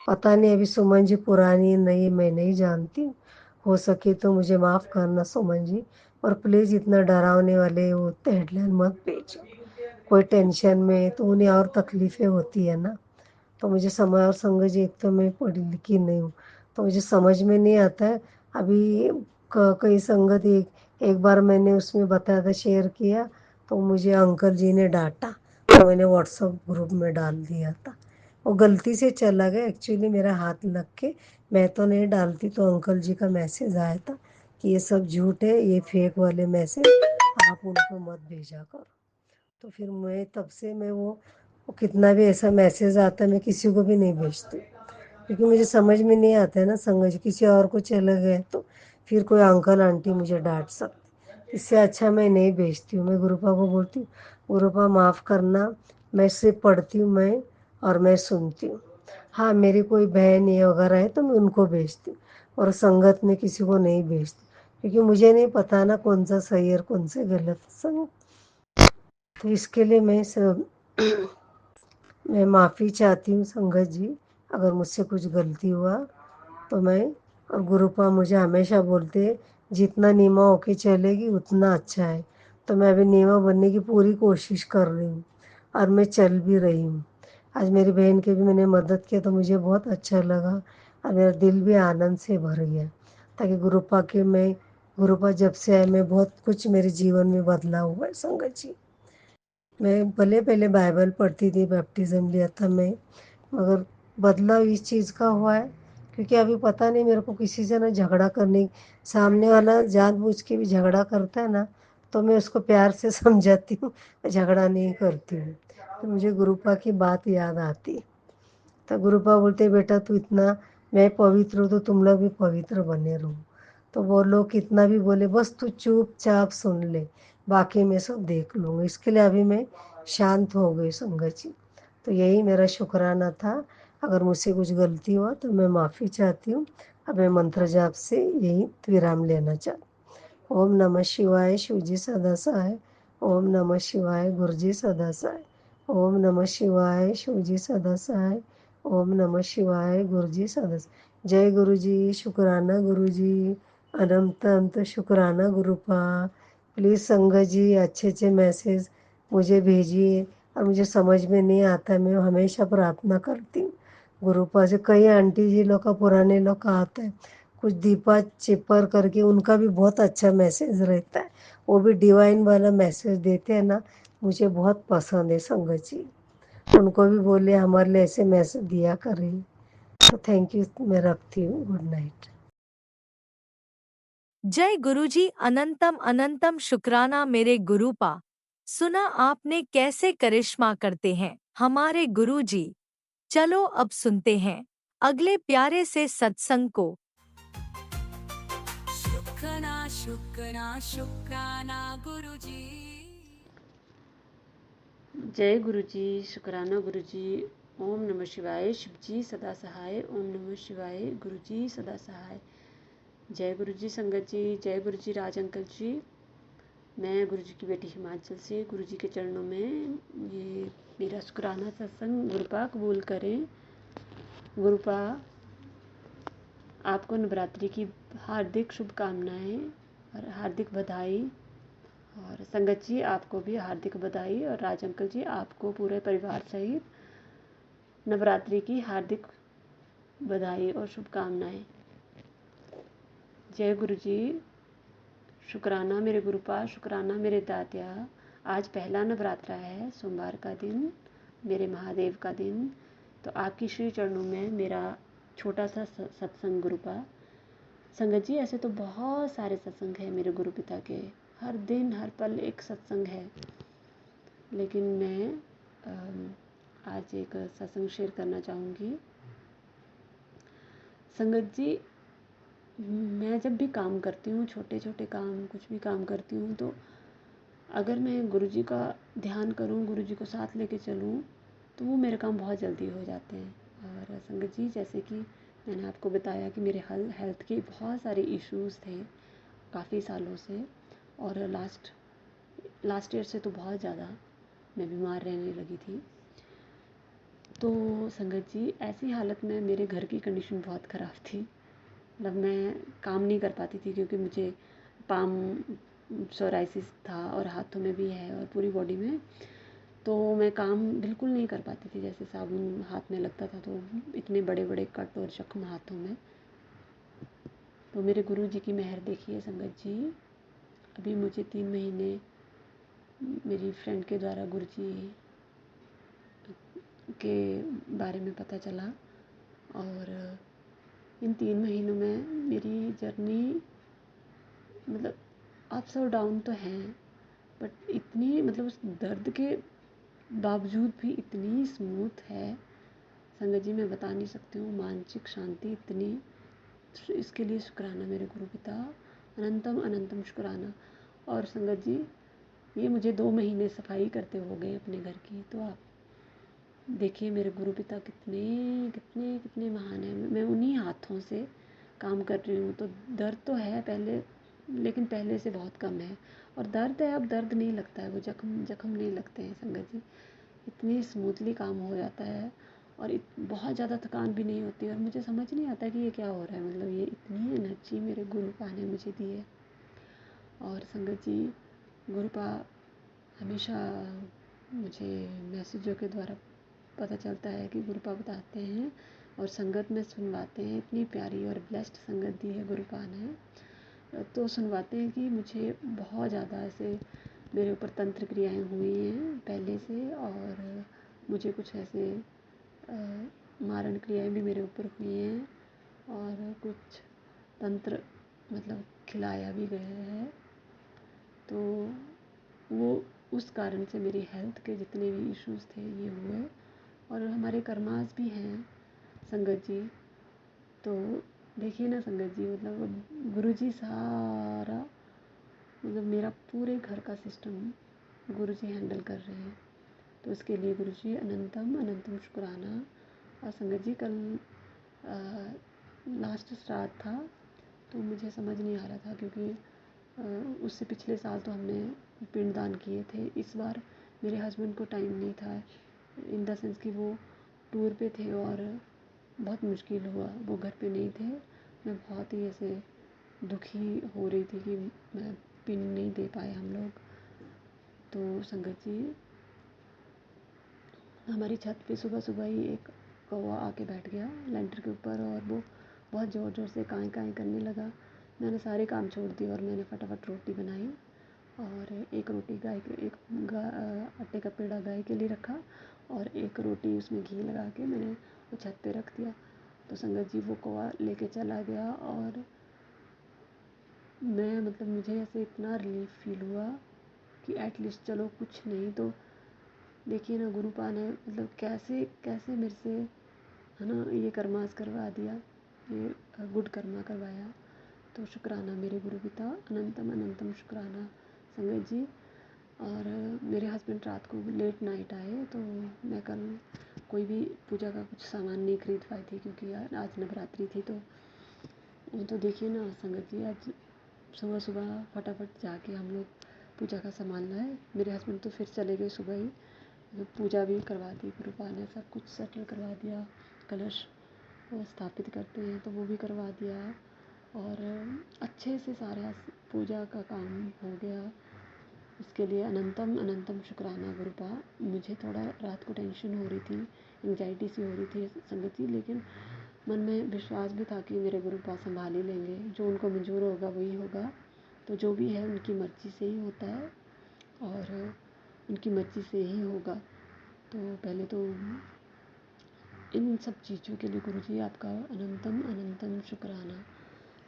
पता नहीं अभी सुमन जी पुरानी नई मैं नहीं जानती, हो सके तो मुझे माफ़ करना सुमन जी, और प्लीज़ इतना डरावने वाले वो हेडलाइन मत भेजो। कोई टेंशन में तो उन्हें और तकलीफ़ें होती है ना। तो मुझे समय और संगत जी, एक तो मैं पढ़ी लिखी नहीं हूँ, तो मुझे समझ में नहीं आता है। अभी कई संगत एक एक बार मैंने उसमें बताया था, शेयर किया, तो मुझे अंकल जी ने डांटा, तो मैंने व्हाट्सएप ग्रुप में डाल दिया था। वो गलती से चला गया, एक्चुअली मेरा हाथ लग के मैं तो नहीं डालती, तो अंकल जी का मैसेज आया था कि ये सब झूठ है, ये फेक वाले मैसेज आप उनको मत भेजा करो। तो फिर मैं तब से मैं वो कितना भी ऐसा मैसेज आता है मैं किसी को भी नहीं भेजती, क्योंकि मुझे समझ में नहीं आता है ना संगत जी, किसी और को चला गया तो फिर कोई अंकल आंटी मुझे डांट सकते, इससे अच्छा मैं नहीं भेजती हूँ। मैं गुरुपा को बोलती हूँ, गुरुपा माफ़ करना, मैं सिर्फ पढ़ती हूँ मैं, और मैं सुनती हूँ। हाँ मेरी कोई बहन ये वगैरह है तो मैं उनको भेजती हूँ, और संगत में किसी को नहीं भेजती, क्योंकि मुझे नहीं पता ना कौन सा सही है और कौन से गलत संग। तो इसके लिए मैं माफ़ी चाहती हूँ संगत जी, अगर मुझसे कुछ गलती हुआ तो मैं। और गुरुपा मुझे हमेशा बोलते जितना नीमा होके चलेगी उतना अच्छा है। तो मैं अभी नीमा बनने की पूरी कोशिश कर रही हूँ और मैं चल भी रही हूँ। आज मेरी बहन की भी मैंने मदद किया तो मुझे बहुत अच्छा लगा और मेरा दिल भी आनंद से भर गया। ताकि गुरुपा जब से आए मैं बहुत कुछ मेरे जीवन में बदला हुआ है संगत जी। मैं भले पहले बाइबल पढ़ती थी, बैप्टिज़्म लिया था मैं, मगर बदलाव इस चीज़ का हुआ है क्योंकि अभी पता नहीं मेरे को किसी से ना झगड़ा करने, सामने वाला जानबूझ के भी झगड़ा करता है ना, तो मैं उसको प्यार से समझाती हूँ, झगड़ा नहीं करती हूँ। तो मुझे गुरुपा की बात याद आती। तो गुरुपा बोलते बेटा तू इतना, मैं पवित्र हूँ तो तुम लोग भी पवित्र बने रहो। तो वो लोग कितना भी बोले बस तू चुपचाप सुन ले, बाकी मैं सब देख लूँगी। इसके लिए अभी मैं शांत हो गई संगत जी। तो यही मेरा शुक्राना था। अगर मुझसे कुछ गलती हुआ तो मैं माफ़ी चाहती हूँ। अब मैं मंत्र जाप से यही विराम लेना चाहती हूँ। ओम नमः शिवाय, शिवजी सदा सहाय। ओम नमः शिवाय, गुरुजी सदा सहाय। ओम नमः शिवाय, शिवजी सदा सहाय। ओम नमः शिवाय, गुरुजी सदा सहाय। जय गुरुजी, शुक्राना गुरुजी, अनंत अंत शुक्राना गुरुपा। प्लीज़ संगत जी अच्छे अच्छे मैसेज मुझे भेजिए और मुझे समझ में नहीं आता, मैं हमेशा प्रार्थना करती हूँ गुरुपा से। कई आंटी जी लोग का, पुराने लोग का आता है, कुछ दीपा चिपर करके, उनका भी बहुत अच्छा मैसेज रहता है, वो भी डिवाइन वाला मैसेज देते हैं ना, मुझे बहुत पसंद है संगत जी। उनको भी बोले हमारे लिए ऐसे मैसेज दिया करें। तो थैंक यू, मैं रखती हूँ, गुड नाइट। जय गुरुजी, अनंतम अनंतम शुक्राना मेरे गुरुपा। सुना आपने कैसे करिश्मा करते हैं हमारे गुरुजी। चलो अब सुनते हैं अगले प्यारे से सत्संग को। शुक्राना शुक्राना शुक्राना गुरुजी। जय गुरुजी, शुक्राना गुरुजी। ओम नमः शिवाय, शिवजी सदा सहाय। ओम नमः शिवाय, गुरुजी सदा सहाय। जय गुरुजी संगत जी, जय गुरुजी राज अंकल जी। मैं गुरुजी की बेटी हिमाचल से, गुरुजी के चरणों में ये मेरा शुक्राना सत्संग गुरुपा कबूल करें। गुरुपा आपको नवरात्रि की हार्दिक शुभकामनाएं और हार्दिक बधाई। और संगत जी आपको भी हार्दिक बधाई, और राज अंकल जी आपको पूरे परिवार सहित नवरात्रि की हार्दिक बधाई और शुभकामनाएं। जय गुरु जी, शुक्राना मेरे गुरुपा, शुक्राना मेरे दात्या। आज पहला नवरात्रा है, सोमवार का दिन, मेरे महादेव का दिन। तो आपकी श्री चरणों में मेरा छोटा सा सत्संग गुरुपा। संगत जी ऐसे तो बहुत सारे सत्संग हैं मेरे गुरु पिता के, हर दिन हर पल एक सत्संग है, लेकिन मैं आज एक सत्संग शेयर करना चाहूँगी। संगत जी, मैं जब भी काम करती हूँ, छोटे छोटे काम, कुछ भी काम करती हूँ, तो अगर मैं गुरुजी का ध्यान करूँ, गुरुजी को साथ लेके चलूँ, तो वो मेरे काम बहुत जल्दी हो जाते हैं। और संगत जी, जैसे कि मैंने आपको बताया कि मेरे हेल्थ के बहुत सारे इश्यूज़ थे काफ़ी सालों से, और लास्ट ईयर से तो बहुत ज़्यादा मैं बीमार रहने लगी थी। तो संगत जी, ऐसी हालत में मेरे घर की कंडीशन बहुत ख़राब थी। मतलब मैं काम नहीं कर पाती थी क्योंकि मुझे पाम सोराइसिस था और हाथों में भी है और पूरी बॉडी में। तो मैं काम बिल्कुल नहीं कर पाती थी, जैसे साबुन हाथ में लगता था तो इतने बड़े बड़े कट और जख्म हाथों में। तो मेरे गुरु जी की मेहर देखिए संगत जी, अभी मुझे 3 महीने मेरी फ्रेंड के द्वारा गुरु जी के बारे में पता चला, और इन 3 महीनों में मेरी जर्नी, मतलब अप्स और डाउन तो हैं, बट इतनी, मतलब उस दर्द के बावजूद भी इतनी स्मूथ है संगत जी, मैं बता नहीं सकती हूँ। मानसिक शांति इतनी, इसके लिए शुक्राना मेरे गुरु पिता, अनंतम अनंतम शुक्राना। और संगत जी, ये मुझे 2 महीने सफाई करते हो गए अपने घर की, तो आप देखिए मेरे गुरु पिता कितने कितने कितने महान हैं। मैं उन्हीं हाथों से काम कर रही हूँ। तो दर्द तो है पहले, लेकिन पहले से बहुत कम है, और दर्द है, अब दर्द नहीं लगता है, वो जख्म नहीं लगते हैं संगत जी। इतनी स्मूथली काम हो जाता है, और बहुत ज़्यादा थकान भी नहीं होती, और मुझे समझ नहीं आता कि ये क्या हो रहा है। मतलब ये इतनी एनर्जी मेरे गुरुपा ने मुझे दी है। और संगत जी, गुरुपा हमेशा मुझे मैसेजों के द्वारा पता चलता है कि गुरुपा बताते हैं और संगत में सुनवाते हैं। इतनी प्यारी और ब्लेस्ड संगत दी है गुरुपा ने, तो सुनवाते हैं कि मुझे बहुत ज़्यादा ऐसे मेरे ऊपर तंत्र क्रियाएं हुई हैं पहले से, और मुझे कुछ ऐसे मारण क्रियाएं भी मेरे ऊपर हुई हैं, और कुछ तंत्र मतलब खिलाया भी गया है। तो वो उस कारण से मेरी हेल्थ के जितने भी इश्यूज़ थे ये हुए, और हमारे कर्मास भी हैं संगत जी। तो देखिए ना संगत जी, मतलब गुरुजी सारा मतलब मेरा पूरे घर का सिस्टम गुरुजी हैंडल कर रहे हैं। तो इसके लिए गुरुजी अनंतम अनंतम शुक्राना। और संगत जी, कल लास्ट श्राद्ध था, तो मुझे समझ नहीं आ रहा था, क्योंकि उससे पिछले साल तो हमने पिंडदान किए थे। इस बार मेरे हस्बैंड को टाइम नहीं था, इन द सेंस कि वो टूर पे थे और बहुत मुश्किल हुआ, वो घर पे नहीं थे। मैं बहुत ही ऐसे दुखी हो रही थी कि मैं पिंड नहीं दे पाए हम लोग। तो संगत जी, हमारी छत पे सुबह सुबह ही एक कौवा आके बैठ गया लेंटर के ऊपर, और वो बहुत ज़ोर ज़ोर से काएँ काएँ करने लगा। मैंने सारे काम छोड़ दिए और मैंने फटाफट रोटी बनाई, और एक रोटी आटे का पेड़ा गाय के लिए रखा, और एक रोटी उसमें घी लगा के मैंने वो छत पे रख दिया। तो संगत जी, वो कौवा लेके चला गया, और मैं मतलब मुझे ऐसे इतना रिलीफ फील हुआ कि एटलीस्ट चलो कुछ नहीं तो देखिए ना, गुरुपा ने मतलब कैसे कैसे मेरे से है ना ये कर्मास करवा दिया, ये गुड कर्मा करवाया। तो शुक्राना मेरे गुरु पिता, अनंतम अनंतम शुक्राना संगत जी। और मेरे हस्बैंड रात को लेट नाइट आए, तो मैं कल कोई भी पूजा का कुछ सामान नहीं खरीद पाई थी, क्योंकि आज नवरात्रि थी। तो देखिए ना संगत जी, आज सुबह सुबह फटाफट जाके हम लोग पूजा का सामान लाए। मेरे हस्बैंड तो फिर चले गए सुबह ही, पूजा भी करवा दी गुरुपा ने, सब कुछ सेटल करवा दिया। कलश स्थापित करते हैं तो वो भी करवा दिया, और अच्छे से सारा पूजा का काम हो गया। इसके लिए अनंतम अनंतम शुक्राना गुरुपा। मुझे थोड़ा रात को टेंशन हो रही थी, एंग्जाइटी सी हो रही थी संगत जी, लेकिन मन में विश्वास भी था कि मेरे गुरुपा संभाल ही लेंगे, जो उनको मंजूर होगा वही होगा। तो जो भी है उनकी मर्ज़ी से ही होता है, और उनकी मर्ज़ी से ही होगा। तो पहले तो इन सब चीज़ों के लिए गुरुजी आपका अनंतम अनंतम शुक्राना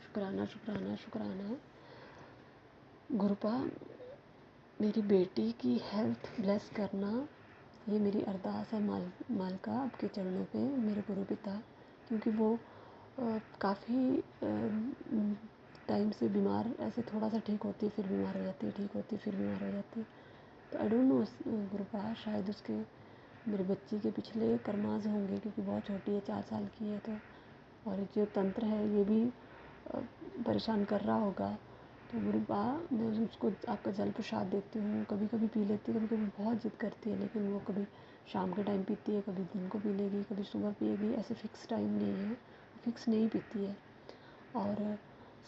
शुक्राना शुक्राना शुक्राना। गुरुपा, मेरी बेटी की हेल्थ ब्लेस करना, ये मेरी अरदास है मालका आपके चरणों पे मेरे गुरु पिता, क्योंकि वो काफ़ी टाइम से बीमार, ऐसे थोड़ा सा ठीक होती है फिर बीमार हो जाती है, ठीक होती है फिर बीमार हो जाती है। तो आई डोंट नो गुरुपा, शायद उसके मेरे बच्ची के पिछले कर्माज होंगे, क्योंकि बहुत छोटी है, 4 साल की है। तो और जो तंत्र है ये भी परेशान कर रहा होगा। तो गुरुपा, मैं उसको आपका जल प्रसाद देती हूँ, कभी कभी पी लेती है, कभी कभी बहुत जिद करती है, लेकिन वो कभी शाम के टाइम पीती है, कभी दिन को पी लेगी, कभी सुबह पिएगी, ऐसे फिक्स टाइम नहीं है, फिक्स नहीं पीती है। और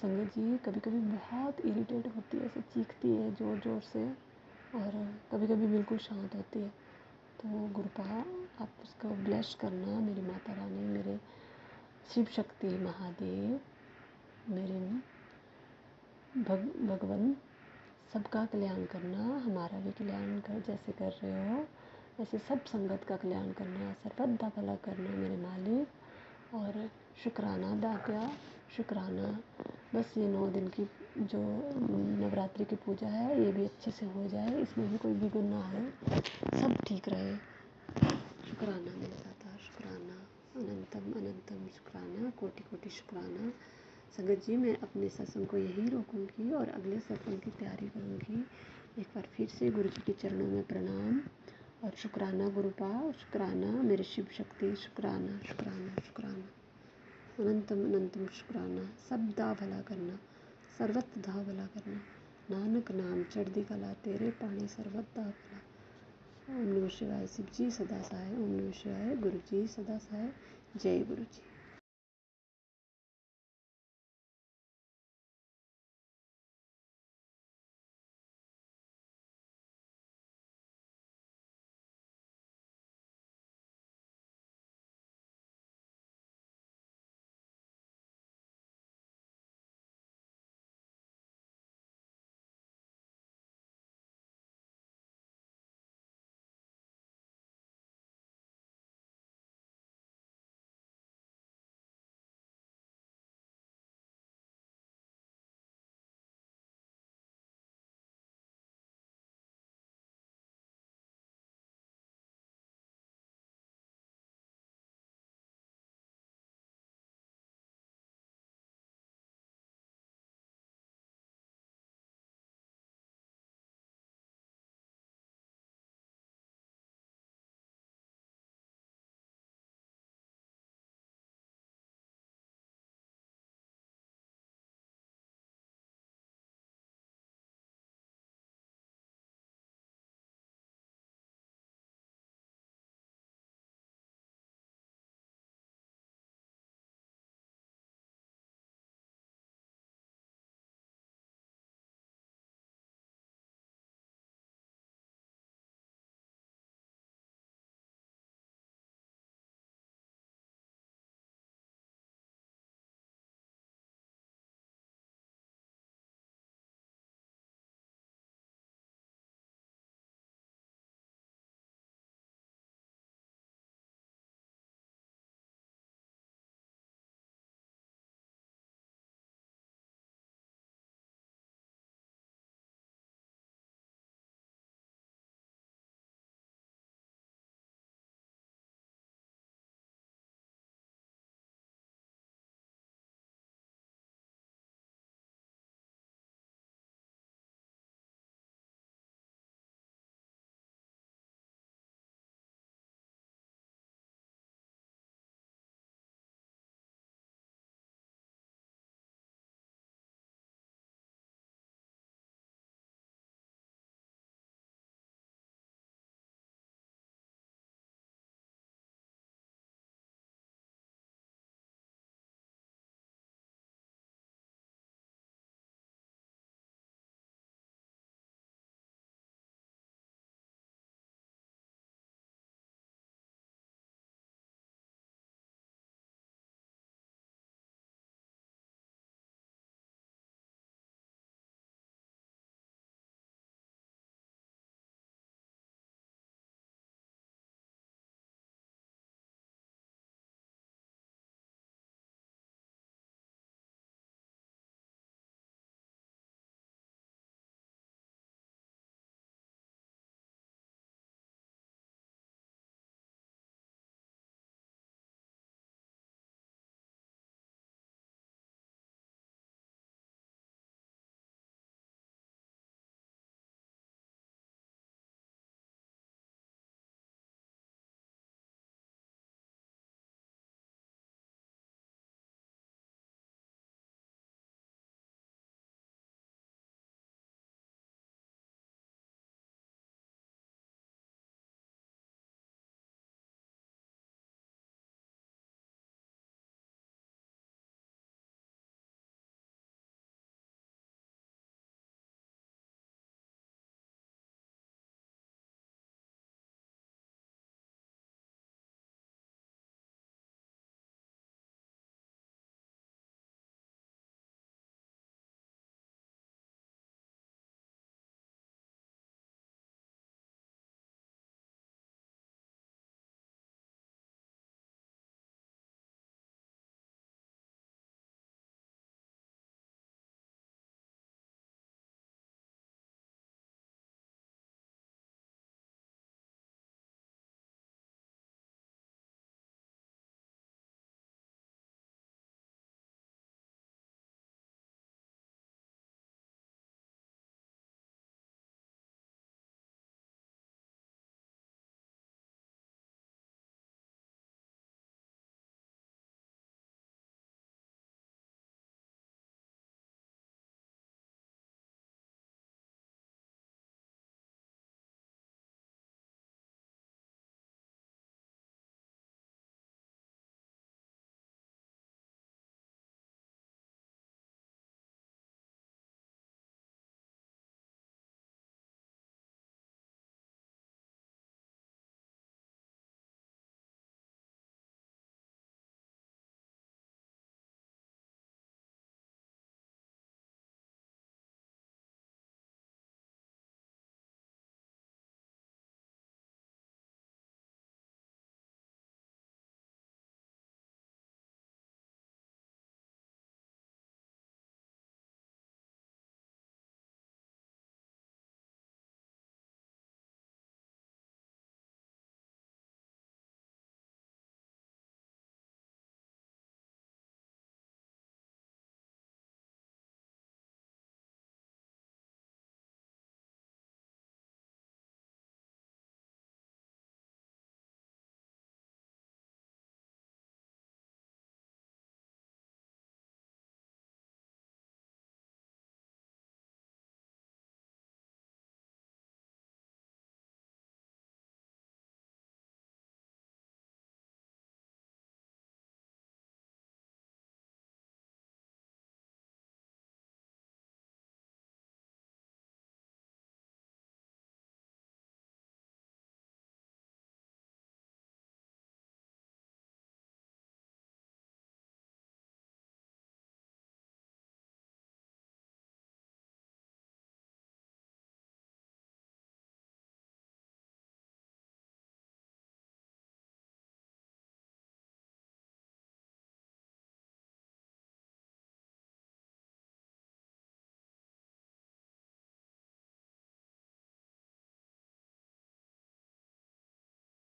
संगत जी, कभी कभी बहुत इरिटेट होती है, ऐसे चीखती है ज़ोर ज़ोर से, और कभी कभी बिल्कुल शांत होती है। तो गुरुपा, आप उसको ब्लेस करना, मेरी माता रानी, मेरे शिव शक्ति महादेव, मेरे भगवान, सबका कल्याण करना, हमारा भी कल्याण कर जैसे कर रहे हो वैसे सब संगत का कल्याण करना, सर्वदा भला करना मेरे मालिक। और शुक्राना दात्या, शुक्राना। बस ये 9 दिन की जो नवरात्रि की पूजा है ये भी अच्छे से हो जाए, इसमें भी कोई विघ्न ना हो, सब ठीक रहे। शुक्राना मेरे दाता, शुक्राना, अनंतम अनंतम शुक्राना, कोटि कोटि शुक्राना। संगत जी, मैं अपने सत्संग को यहीं रोकूंगी और अगले सत्संग की तैयारी करूंगी। एक बार फिर से गुरु जी के चरणों में प्रणाम और शुक्राना गुरुपा, शुक्राना मेरे शिव शक्ति, शुक्राना शुक्राना शुक्राना, अनंतम अनंतम शुक्राना। सब दा भला करना, सर्वत दा भला करना, नानक नाम चढ़दी कला, तेरे पानी सर्वत दा भला। ओम नमः शिवाय। शिव जी सदा सहाय। ओम नमः शिवाय। गुरु जी सदा सहाय। जय गुरु जी।